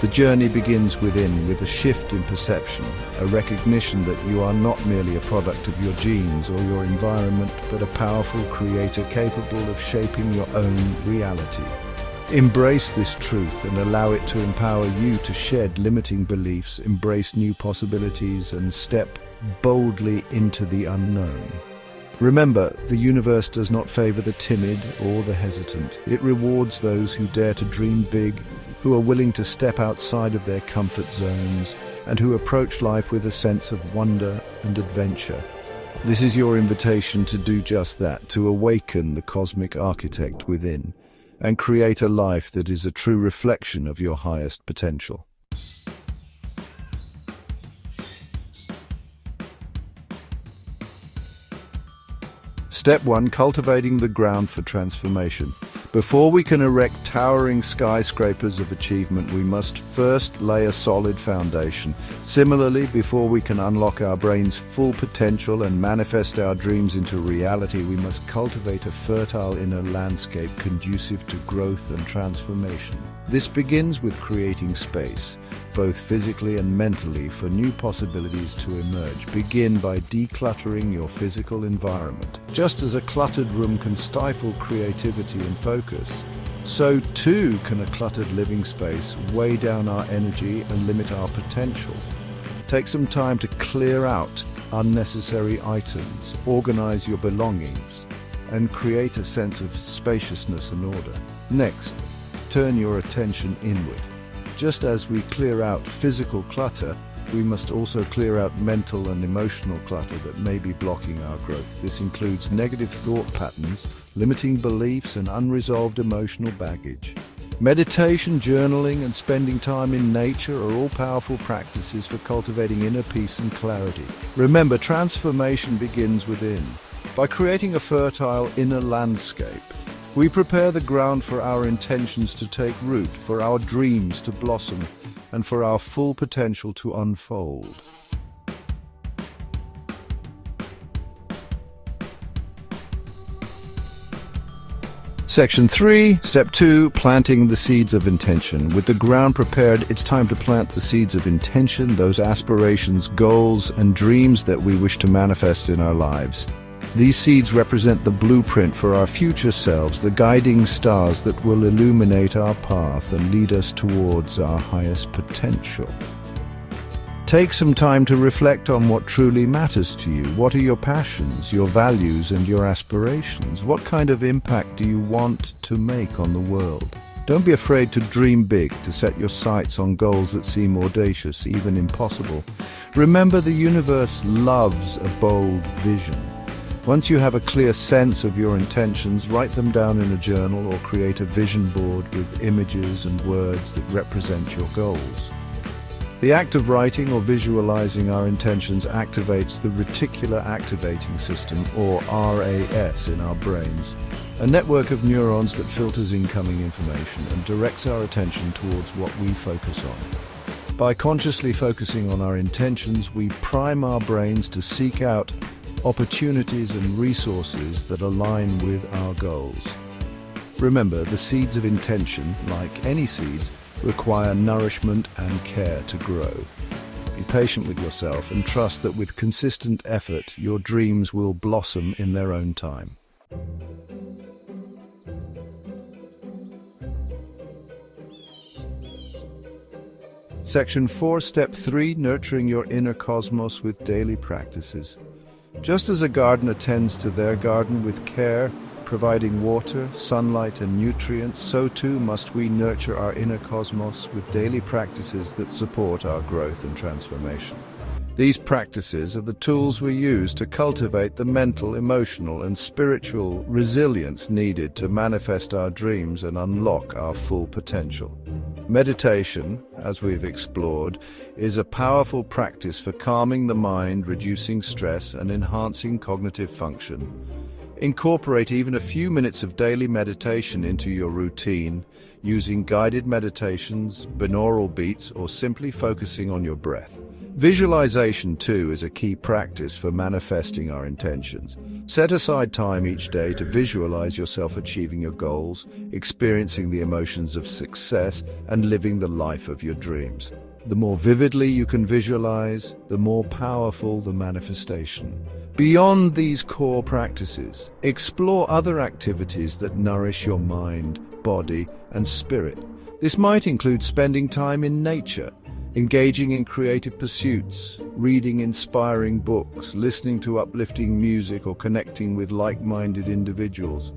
The journey begins within, with a shift in perception, a recognition that you are not merely a product of your genes or your environment, but a powerful creator capable of shaping your own reality. Embrace this truth and allow it to empower you to shed limiting beliefs, embrace new possibilities, and step boldly into the unknown. Remember, the universe does not favor the timid or the hesitant. It rewards those who dare to dream big, who are willing to step outside of their comfort zones, and who approach life with a sense of wonder and adventure. This is your invitation to do just that, to awaken the cosmic architect within, and create a life that is a true reflection of your highest potential. Step 1. Cultivating the ground for transformation. Before we can erect towering skyscrapers of achievement, we must first lay a solid foundation. Similarly, before we can unlock our brain's full potential and manifest our dreams into reality, we must cultivate a fertile inner landscape conducive to growth and transformation. This begins with creating space, both physically and mentally, for new possibilities to emerge. Begin by decluttering your physical environment. Just as a cluttered room can stifle creativity and focus, so too can a cluttered living space weigh down our energy and limit our potential. Take some time to clear out unnecessary items, organize your belongings, and create a sense of spaciousness and order. Next, turn your attention inward. Just as we clear out physical clutter, we must also clear out mental and emotional clutter that may be blocking our growth. This includes negative thought patterns, limiting beliefs, and unresolved emotional baggage. Meditation, journaling, and spending time in nature are all powerful practices for cultivating inner peace and clarity. Remember, transformation begins within. By creating a fertile inner landscape, we prepare the ground for our intentions to take root, for our dreams to blossom, and for our full potential to unfold. Section 3, Step 2, Planting the seeds of intention. With the ground prepared, it's time to plant the seeds of intention, those aspirations, goals, and dreams that we wish to manifest in our lives. These seeds represent the blueprint for our future selves, the guiding stars that will illuminate our path and lead us towards our highest potential. Take some time to reflect on what truly matters to you. What are your passions, your values, and your aspirations? What kind of impact do you want to make on the world? Don't be afraid to dream big, to set your sights on goals that seem audacious, even impossible. Remember, the universe loves a bold vision. Once you have a clear sense of your intentions, write them down in a journal or create a vision board with images and words that represent your goals. The act of writing or visualizing our intentions activates the reticular activating system, or RAS, in our brains, a network of neurons that filters incoming information and directs our attention towards what we focus on. By consciously focusing on our intentions, we prime our brains to seek out opportunities and resources that align with our goals. Remember, the seeds of intention, like any seeds, require nourishment and care to grow. Be patient with yourself and trust that with consistent effort, your dreams will blossom in their own time. Section 4, Step 3, Nurturing your inner cosmos with daily practices. Just as a gardener tends to their garden with care, providing water, sunlight, and nutrients, so too must we nurture our inner cosmos with daily practices that support our growth and transformation. These practices are the tools we use to cultivate the mental, emotional, and spiritual resilience needed to manifest our dreams and unlock our full potential. Meditation, as we've explored, is a powerful practice for calming the mind, reducing stress, and enhancing cognitive function. Incorporate even a few minutes of daily meditation into your routine, using guided meditations, binaural beats, or simply focusing on your breath. Visualization, too, is a key practice for manifesting our intentions. Set aside time each day to visualize yourself achieving your goals, experiencing the emotions of success, and living the life of your dreams. The more vividly you can visualize, the more powerful the manifestation. Beyond these core practices, explore other activities that nourish your mind, body, and spirit. This might include spending time in nature, engaging in creative pursuits, reading inspiring books, listening to uplifting music, or connecting with like-minded individuals.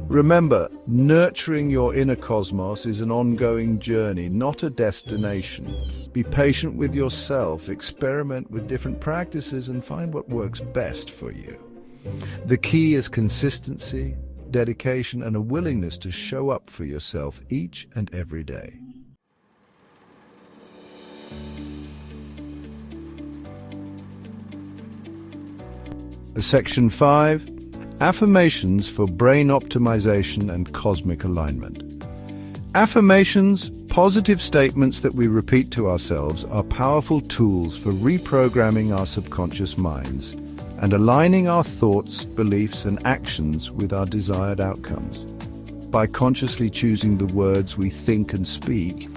Remember, nurturing your inner cosmos is an ongoing journey, not a destination. Be patient with yourself, experiment with different practices, and find what works best for you. The key is consistency, dedication, and a willingness to show up for yourself each and every day. Section 5, Affirmations for Brain Optimization and Cosmic Alignment. Affirmations, positive statements that we repeat to ourselves, are powerful tools for reprogramming our subconscious minds and aligning our thoughts, beliefs, and actions with our desired outcomes. By consciously choosing the words we think and speak,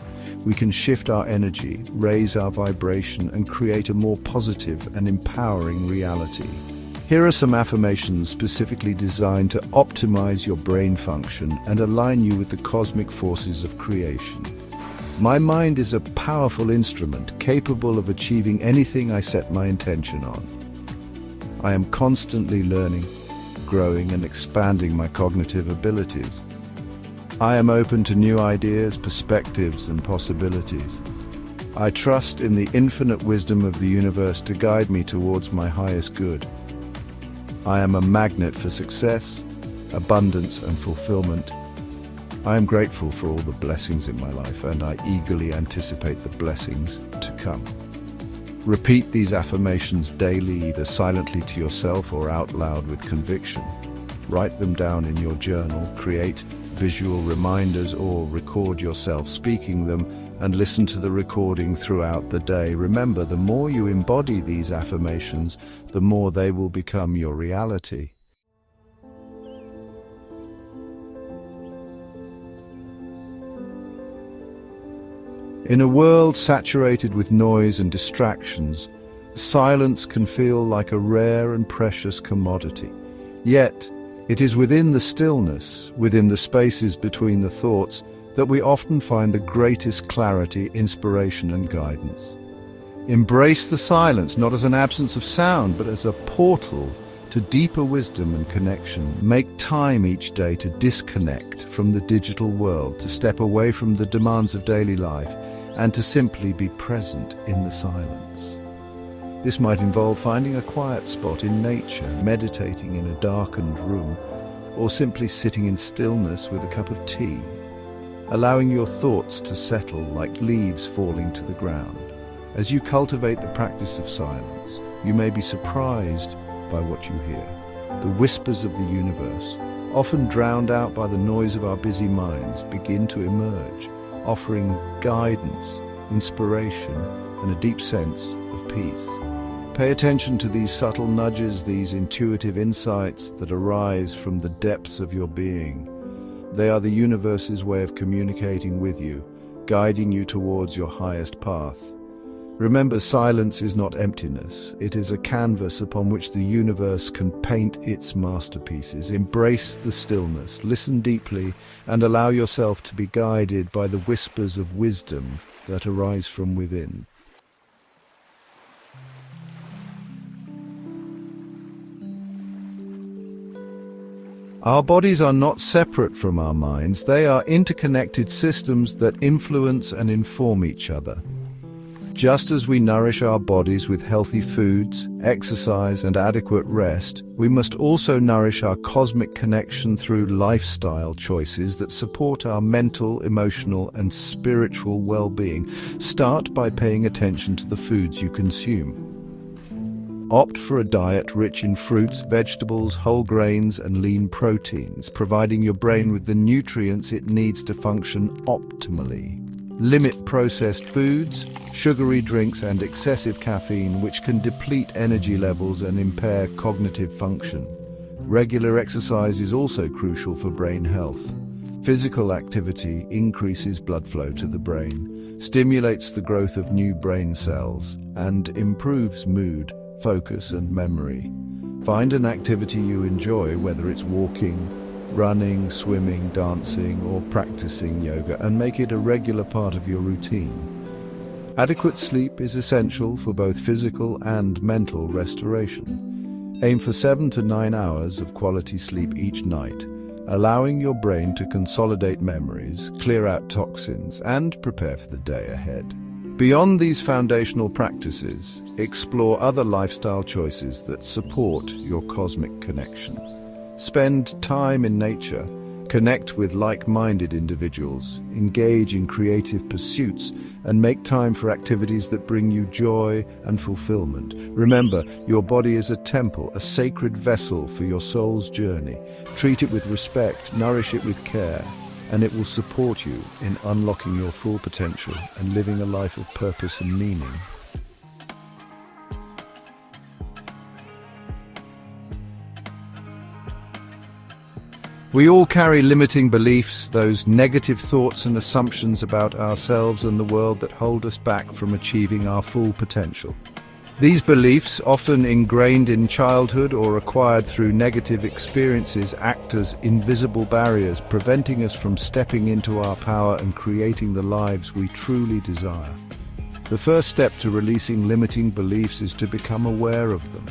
we can shift our energy, raise our vibration, and create a more positive and empowering reality. Here are some affirmations specifically designed to optimize your brain function and align you with the cosmic forces of creation. My mind is a powerful instrument capable of achieving anything I set my intention on. I am constantly learning, growing, and expanding my cognitive abilities. I am open to new ideas, perspectives, and possibilities. I trust in the infinite wisdom of the universe to guide me towards my highest good. I am a magnet for success, abundance, and fulfillment. I am grateful for all the blessings in my life, and I eagerly anticipate the blessings to come. Repeat these affirmations daily, either silently to yourself or out loud with conviction. Write them down in your journal, create visual reminders, or record yourself speaking them, and listen to the recording throughout the day. Remember, the more you embody these affirmations, the more they will become your reality. In a world saturated with noise and distractions, silence can feel like a rare and precious commodity. Yet, it is within the stillness, within the spaces between the thoughts, that we often find the greatest clarity, inspiration, and guidance. Embrace the silence, not as an absence of sound, but as a portal to deeper wisdom and connection. Make time each day to disconnect from the digital world, to step away from the demands of daily life, and to simply be present in the silence. This might involve finding a quiet spot in nature, meditating in a darkened room, or simply sitting in stillness with a cup of tea, allowing your thoughts to settle like leaves falling to the ground. As you cultivate the practice of silence, you may be surprised by what you hear. The whispers of the universe, often drowned out by the noise of our busy minds, begin to emerge, offering guidance, inspiration, and a deep sense of peace. Pay attention to these subtle nudges, these intuitive insights that arise from the depths of your being. They are the universe's way of communicating with you, guiding you towards your highest path. Remember, silence is not emptiness. It is a canvas upon which the universe can paint its masterpieces. Embrace the stillness, listen deeply, and allow yourself to be guided by the whispers of wisdom that arise from within. Our bodies are not separate from our minds. They are interconnected systems that influence and inform each other. Just as we nourish our bodies with healthy foods, exercise, and adequate rest, we must also nourish our cosmic connection through lifestyle choices that support our mental, emotional, and spiritual well-being. Start by paying attention to the foods you consume. Opt for a diet rich in fruits, vegetables, whole grains, and lean proteins, providing your brain with the nutrients it needs to function optimally. Limit processed foods, sugary drinks, and excessive caffeine, which can deplete energy levels and impair cognitive function. Regular exercise is also crucial for brain health. Physical activity increases blood flow to the brain, stimulates the growth of new brain cells, and improves mood, focus, and memory. Find an activity you enjoy, whether it's walking, running, swimming, dancing, or practicing yoga, and make it a regular part of your routine. Adequate sleep is essential for both physical and mental restoration. Aim for 7 to 9 hours of quality sleep each night, allowing your brain to consolidate memories, clear out toxins, and prepare for the day ahead. Beyond these foundational practices, explore other lifestyle choices that support your cosmic connection. Spend time in nature, connect with like-minded individuals, engage in creative pursuits, and make time for activities that bring you joy and fulfillment. Remember, your body is a temple, a sacred vessel for your soul's journey. Treat it with respect, nourish it with care, and it will support you in unlocking your full potential and living a life of purpose and meaning. We all carry limiting beliefs, those negative thoughts and assumptions about ourselves and the world that hold us back from achieving our full potential. These beliefs, often ingrained in childhood or acquired through negative experiences, act as invisible barriers, preventing us from stepping into our power and creating the lives we truly desire. The first step to releasing limiting beliefs is to become aware of them.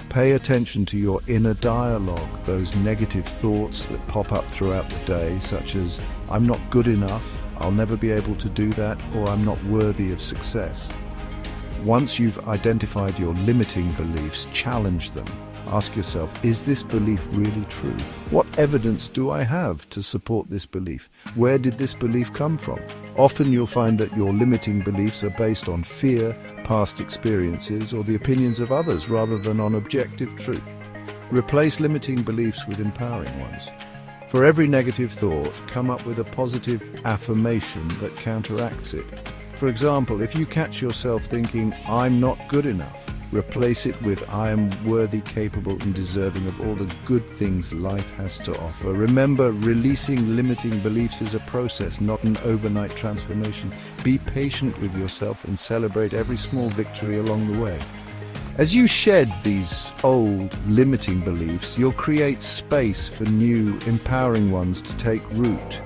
Pay attention to your inner dialogue, those negative thoughts that pop up throughout the day, such as, "I'm not good enough," "I'll never be able to do that," or "I'm not worthy of success." Once you've identified your limiting beliefs, challenge them. Ask yourself, is this belief really true? What evidence do I have to support this belief? Where did this belief come from? Often you'll find that your limiting beliefs are based on fear, past experiences, or the opinions of others rather than on objective truth. Replace limiting beliefs with empowering ones. For every negative thought, come up with a positive affirmation that counteracts it. For example, if you catch yourself thinking, "I'm not good enough," replace it with, "I am worthy, capable, and deserving of all the good things life has to offer." Remember, releasing limiting beliefs is a process, not an overnight transformation. Be patient with yourself and celebrate every small victory along the way. As you shed these old, limiting beliefs, you'll create space for new, empowering ones to take root,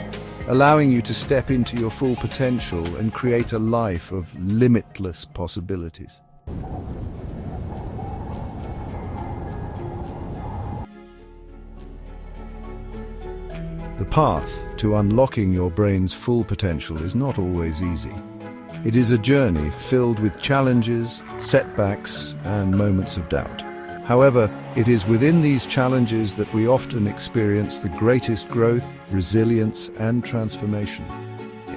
allowing you to step into your full potential and create a life of limitless possibilities. The path to unlocking your brain's full potential is not always easy. It is a journey filled with challenges, setbacks, and moments of doubt. However, it is within these challenges that we often experience the greatest growth, resilience, and transformation.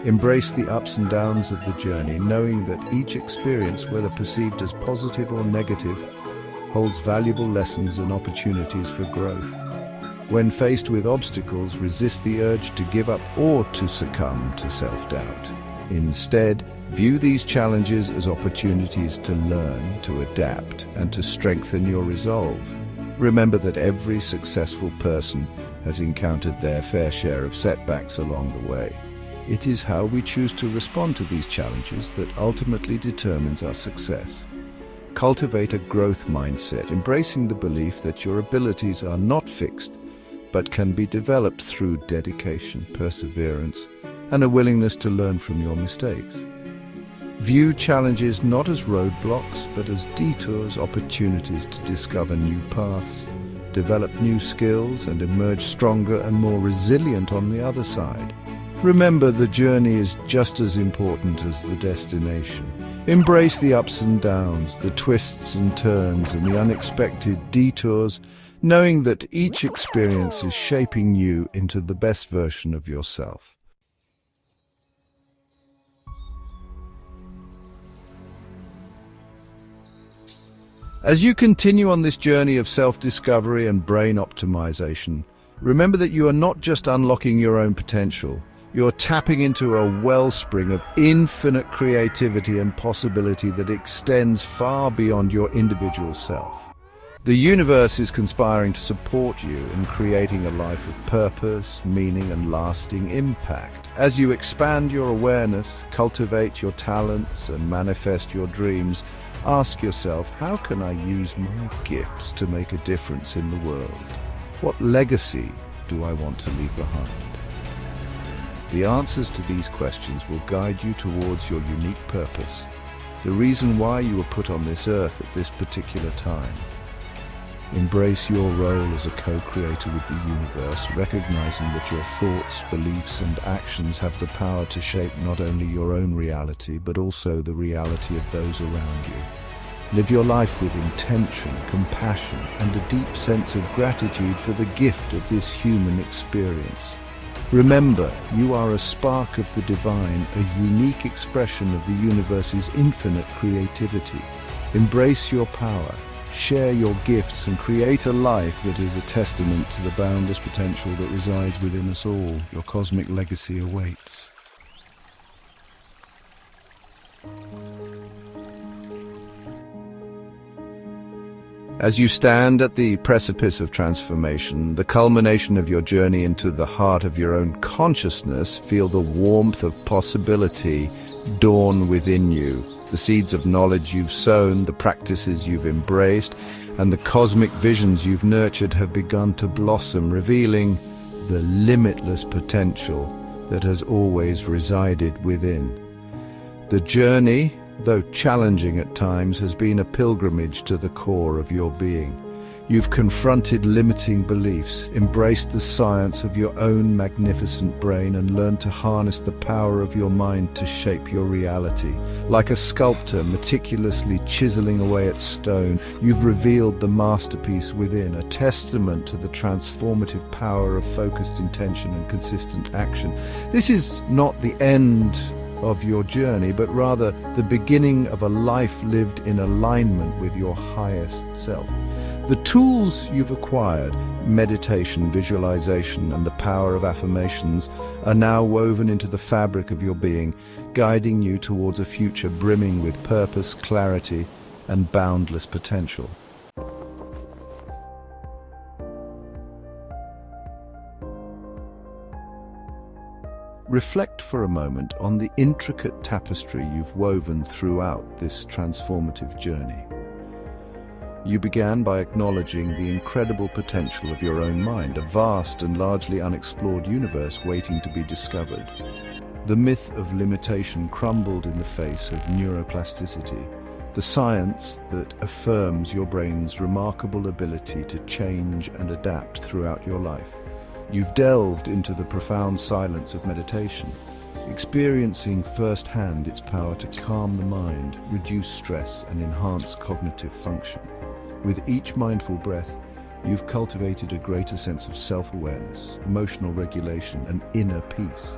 Embrace the ups and downs of the journey, knowing that each experience, whether perceived as positive or negative, holds valuable lessons and opportunities for growth. When faced with obstacles, resist the urge to give up or to succumb to self-doubt. Instead, view these challenges as opportunities to learn, to adapt, and to strengthen your resolve. Remember that every successful person has encountered their fair share of setbacks along the way. It is how we choose to respond to these challenges that ultimately determines our success. Cultivate a growth mindset, embracing the belief that your abilities are not fixed, but can be developed through dedication, perseverance, and a willingness to learn from your mistakes. View challenges not as roadblocks, but as detours, opportunities to discover new paths, develop new skills, and emerge stronger and more resilient on the other side. Remember, the journey is just as important as the destination. Embrace the ups and downs, the twists and turns, and the unexpected detours, knowing that each experience is shaping you into the best version of yourself. As you continue on this journey of self-discovery and brain optimization, remember that you are not just unlocking your own potential. You're tapping into a wellspring of infinite creativity and possibility that extends far beyond your individual self. The universe is conspiring to support you in creating a life of purpose, meaning, and lasting impact. As you expand your awareness, cultivate your talents, and manifest your dreams, ask yourself, how can I use my gifts to make a difference in the world? What legacy do I want to leave behind? The answers to these questions will guide you towards your unique purpose, the reason why you were put on this earth at this particular time. Embrace your role as a co-creator with the universe, recognizing that your thoughts, beliefs, and actions have the power to shape not only your own reality, but also the reality of those around you. Live your life with intention, compassion, and a deep sense of gratitude for the gift of this human experience. Remember, you are a spark of the divine, a unique expression of the universe's infinite creativity. Embrace your power, share your gifts, and create a life that is a testament to the boundless potential that resides within us all. Your cosmic legacy awaits. As you stand at the precipice of transformation, the culmination of your journey into the heart of your own consciousness, feel the warmth of possibility dawn within you. The seeds of knowledge you've sown, the practices you've embraced, and the cosmic visions you've nurtured have begun to blossom, revealing the limitless potential that has always resided within. The journey, though challenging at times, has been a pilgrimage to the core of your being. You've confronted limiting beliefs, embraced the science of your own magnificent brain, and learned to harness the power of your mind to shape your reality. Like a sculptor meticulously chiseling away at stone, you've revealed the masterpiece within, a testament to the transformative power of focused intention and consistent action. This is not the end of your journey, but rather the beginning of a life lived in alignment with your highest self. The tools you've acquired, meditation, visualization, and the power of affirmations, are now woven into the fabric of your being, guiding you towards a future brimming with purpose, clarity, and boundless potential. Reflect for a moment on the intricate tapestry you've woven throughout this transformative journey. You began by acknowledging the incredible potential of your own mind, a vast and largely unexplored universe waiting to be discovered. The myth of limitation crumbled in the face of neuroplasticity, the science that affirms your brain's remarkable ability to change and adapt throughout your life. You've delved into the profound silence of meditation, experiencing firsthand its power to calm the mind, reduce stress, and enhance cognitive function. With each mindful breath, you've cultivated a greater sense of self-awareness, emotional regulation, and inner peace,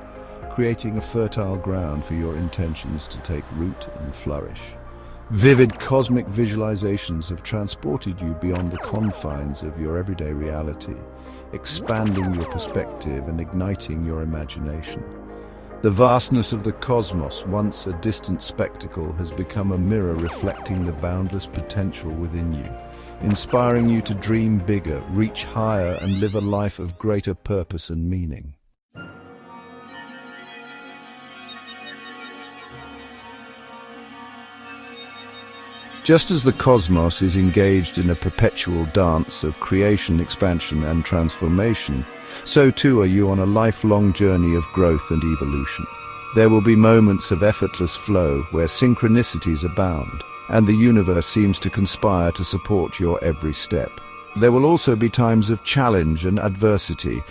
creating a fertile ground for your intentions to take root and flourish. Vivid cosmic visualizations have transported you beyond the confines of your everyday reality, expanding your perspective and igniting your imagination. The vastness of the cosmos, once a distant spectacle, has become a mirror reflecting the boundless potential within you, inspiring you to dream bigger, reach higher, and live a life of greater purpose and meaning. Just as the cosmos is engaged in a perpetual dance of creation, expansion, and transformation, so too are you on a lifelong journey of growth and evolution. There will be moments of effortless flow where synchronicities abound, and the universe seems to conspire to support your every step. There will also be times of challenge and adversity,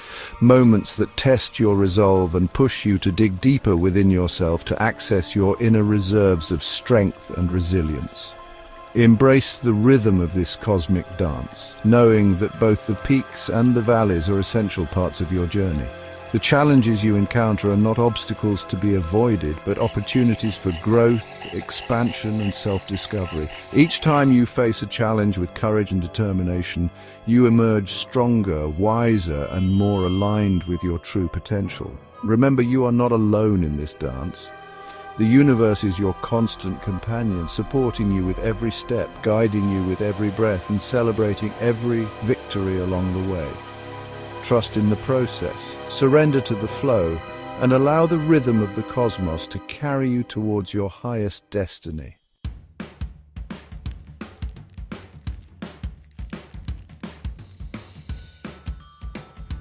moments that test your resolve and push you to dig deeper within yourself to access your inner reserves of strength and resilience. Embrace the rhythm of this cosmic dance, knowing that both the peaks and the valleys are essential parts of your journey. The challenges you encounter are not obstacles to be avoided, but opportunities for growth, expansion, and self-discovery. Each time you face a challenge with courage and determination, you emerge stronger, wiser, and more aligned with your true potential. Remember, you are not alone in this dance. The universe is your constant companion, supporting you with every step, guiding you with every breath, and celebrating every victory along the way. Trust in the process, surrender to the flow, and allow the rhythm of the cosmos to carry you towards your highest destiny.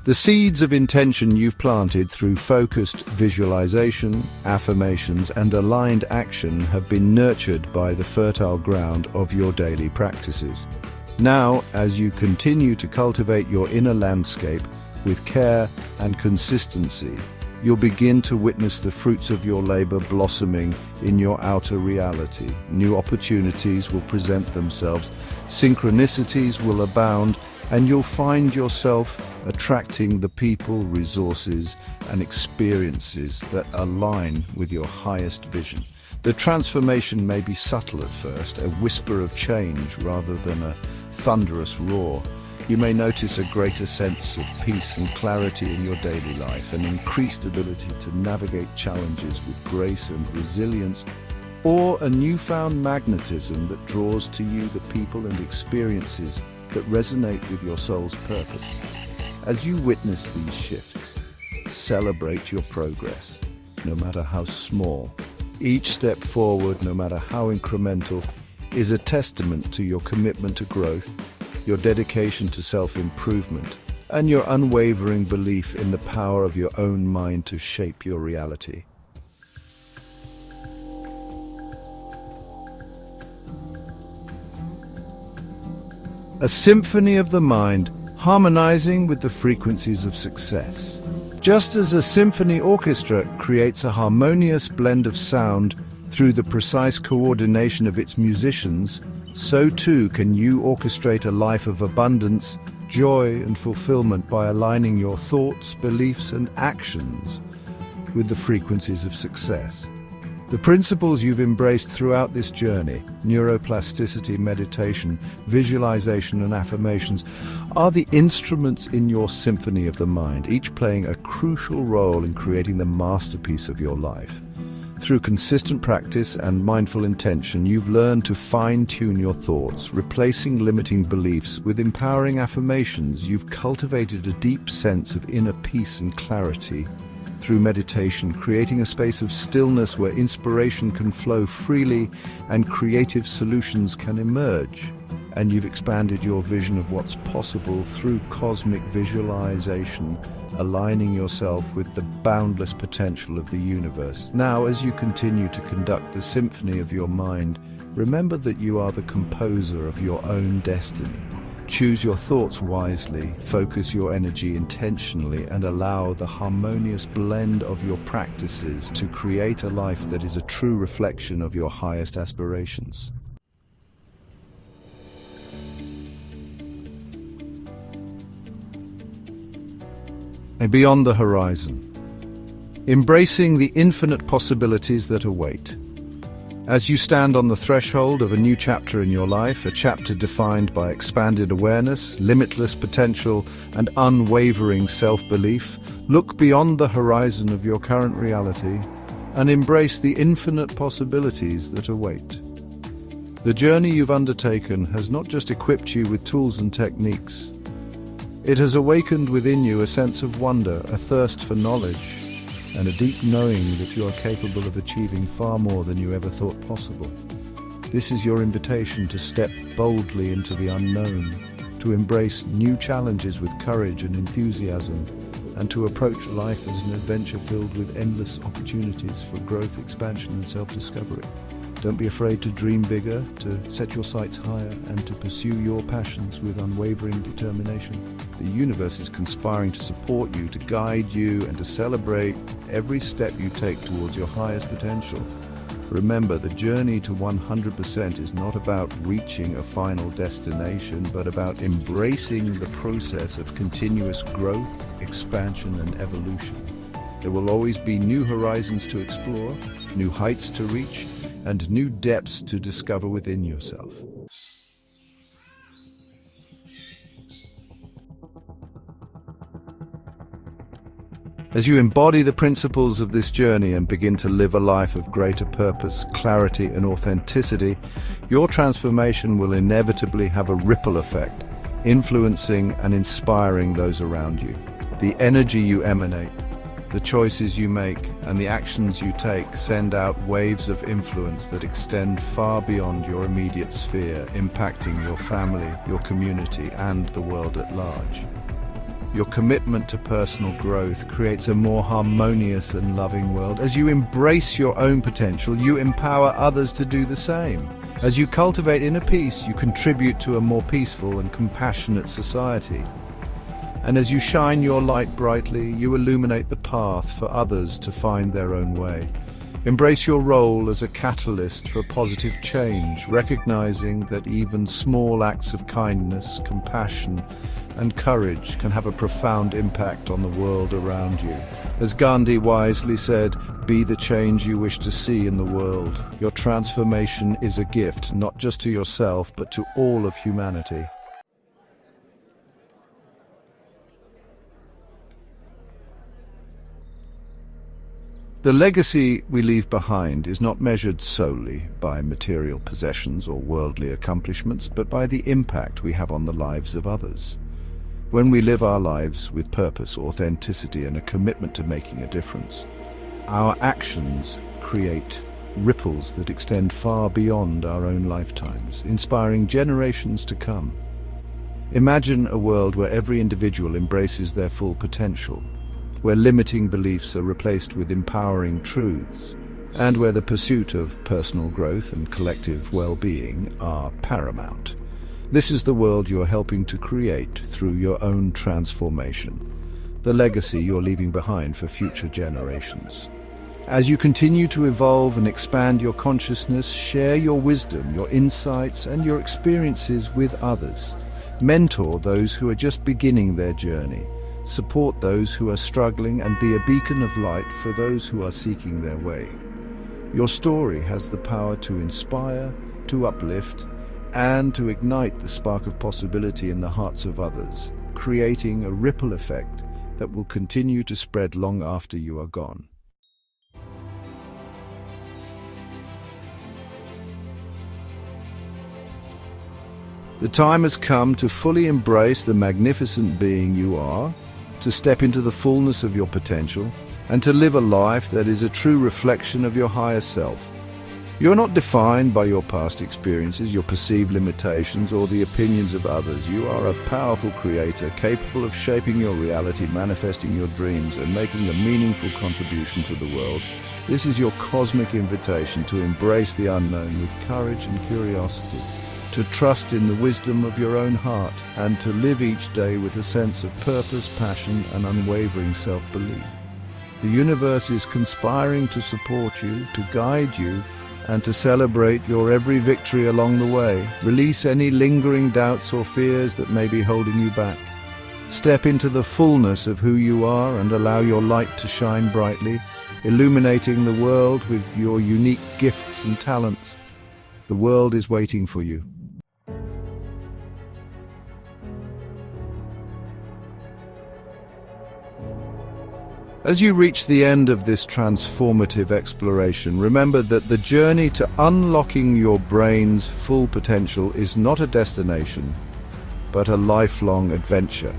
The seeds of intention you've planted through focused visualization, affirmations, and aligned action have been nurtured by the fertile ground of your daily practices. Now, as you continue to cultivate your inner landscape with care and consistency, you'll begin to witness the fruits of your labor blossoming in your outer reality. New opportunities will present themselves, synchronicities will abound, and you'll find yourself attracting the people, resources, and experiences that align with your highest vision. The transformation may be subtle at first, a whisper of change rather than a thunderous roar. You may notice a greater sense of peace and clarity in your daily life, an increased ability to navigate challenges with grace and resilience, or a newfound magnetism that draws to you the people and experiences that resonate with your soul's purpose. As you witness these shifts, celebrate your progress, no matter how small. Each step forward, no matter how incremental, is a testament to your commitment to growth, your dedication to self-improvement, and your unwavering belief in the power of your own mind to shape your reality. A symphony of the mind, harmonizing with the frequencies of success. Just as a symphony orchestra creates a harmonious blend of sound through the precise coordination of its musicians, so too can you orchestrate a life of abundance, joy, and fulfillment by aligning your thoughts, beliefs, and actions with the frequencies of success. The principles you've embraced throughout this journey, neuroplasticity, meditation, visualization, and affirmations, are the instruments in your symphony of the mind, each playing a crucial role in creating the masterpiece of your life. Through consistent practice and mindful intention, you've learned to fine-tune your thoughts, replacing limiting beliefs with empowering affirmations. You've cultivated a deep sense of inner peace and clarity through meditation, creating a space of stillness where inspiration can flow freely and creative solutions can emerge. And you've expanded your vision of what's possible through cosmic visualization, aligning yourself with the boundless potential of the universe. Now, as you continue to conduct the symphony of your mind, remember that you are the composer of your own destiny. Choose your thoughts wisely, focus your energy intentionally, and allow the harmonious blend of your practices to create a life that is a true reflection of your highest aspirations. And beyond the horizon, embracing the infinite possibilities that await. As you stand on the threshold of a new chapter in your life, a chapter defined by expanded awareness, limitless potential, and unwavering self-belief, look beyond the horizon of your current reality and embrace the infinite possibilities that await. The journey you've undertaken has not just equipped you with tools and techniques. It has awakened within you a sense of wonder, a thirst for knowledge, and a deep knowing that you are capable of achieving far more than you ever thought possible. This is your invitation to step boldly into the unknown, to embrace new challenges with courage and enthusiasm, and to approach life as an adventure filled with endless opportunities for growth, expansion, and self-discovery. Don't be afraid to dream bigger, to set your sights higher, and to pursue your passions with unwavering determination. The universe is conspiring to support you, to guide you, and to celebrate every step you take towards your highest potential. Remember, the journey to 100% is not about reaching a final destination, but about embracing the process of continuous growth, expansion, and evolution. There will always be new horizons to explore, new heights to reach, and new depths to discover within yourself. As you embody the principles of this journey and begin to live a life of greater purpose, clarity, and authenticity, your transformation will inevitably have a ripple effect, influencing and inspiring those around you. The energy you emanate, the choices you make, and the actions you take send out waves of influence that extend far beyond your immediate sphere, impacting your family, your community, and the world at large. Your commitment to personal growth creates a more harmonious and loving world. As you embrace your own potential, you empower others to do the same. As you cultivate inner peace, you contribute to a more peaceful and compassionate society. And as you shine your light brightly, you illuminate the path for others to find their own way. Embrace your role as a catalyst for positive change, recognizing that even small acts of kindness, compassion, and courage can have a profound impact on the world around you. As Gandhi wisely said, "Be the change you wish to see in the world." Your transformation is a gift, not just to yourself, but to all of humanity. The legacy we leave behind is not measured solely by material possessions or worldly accomplishments, but by the impact we have on the lives of others. When we live our lives with purpose, authenticity, and a commitment to making a difference, our actions create ripples that extend far beyond our own lifetimes, inspiring generations to come. Imagine a world where every individual embraces their full potential, where limiting beliefs are replaced with empowering truths, and where the pursuit of personal growth and collective well-being are paramount. This is the world you're helping to create through your own transformation, the legacy you're leaving behind for future generations. As you continue to evolve and expand your consciousness, share your wisdom, your insights, and your experiences with others. Mentor those who are just beginning their journey. Support those who are struggling and be a beacon of light for those who are seeking their way. Your story has the power to inspire, to uplift, and to ignite the spark of possibility in the hearts of others, creating a ripple effect that will continue to spread long after you are gone. The time has come to fully embrace the magnificent being you are, to step into the fullness of your potential, and to live a life that is a true reflection of your higher self. You're not defined by your past experiences, your perceived limitations, or the opinions of others. You are a powerful creator, capable of shaping your reality, manifesting your dreams, and making a meaningful contribution to the world. This is your cosmic invitation to embrace the unknown with courage and curiosity, to trust in the wisdom of your own heart, and to live each day with a sense of purpose, passion, and unwavering self-belief. The universe is conspiring to support you, to guide you, and to celebrate your every victory along the way. Release any lingering doubts or fears that may be holding you back. Step into the fullness of who you are and allow your light to shine brightly, illuminating the world with your unique gifts and talents. The world is waiting for you. As you reach the end of this transformative exploration, remember that the journey to unlocking your brain's full potential is not a destination, but a lifelong adventure.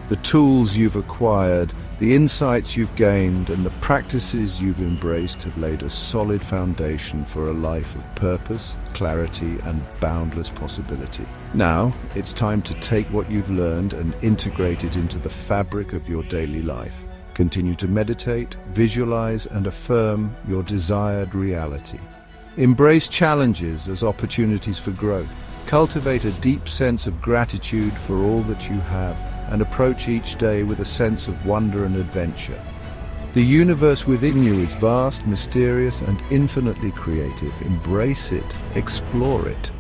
The tools you've acquired, the insights you've gained, and the practices you've embraced have laid a solid foundation for a life of purpose, clarity, and boundless possibility. Now, it's time to take what you've learned and integrate it into the fabric of your daily life. Continue to meditate, visualize, and affirm your desired reality. Embrace challenges as opportunities for growth. Cultivate a deep sense of gratitude for all that you have, and approach each day with a sense of wonder and adventure. The universe within you is vast, mysterious, and infinitely creative. Embrace it, explore it,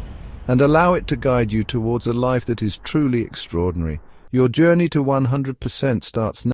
and allow it to guide you towards a life that is truly extraordinary. Your journey to 100% starts now.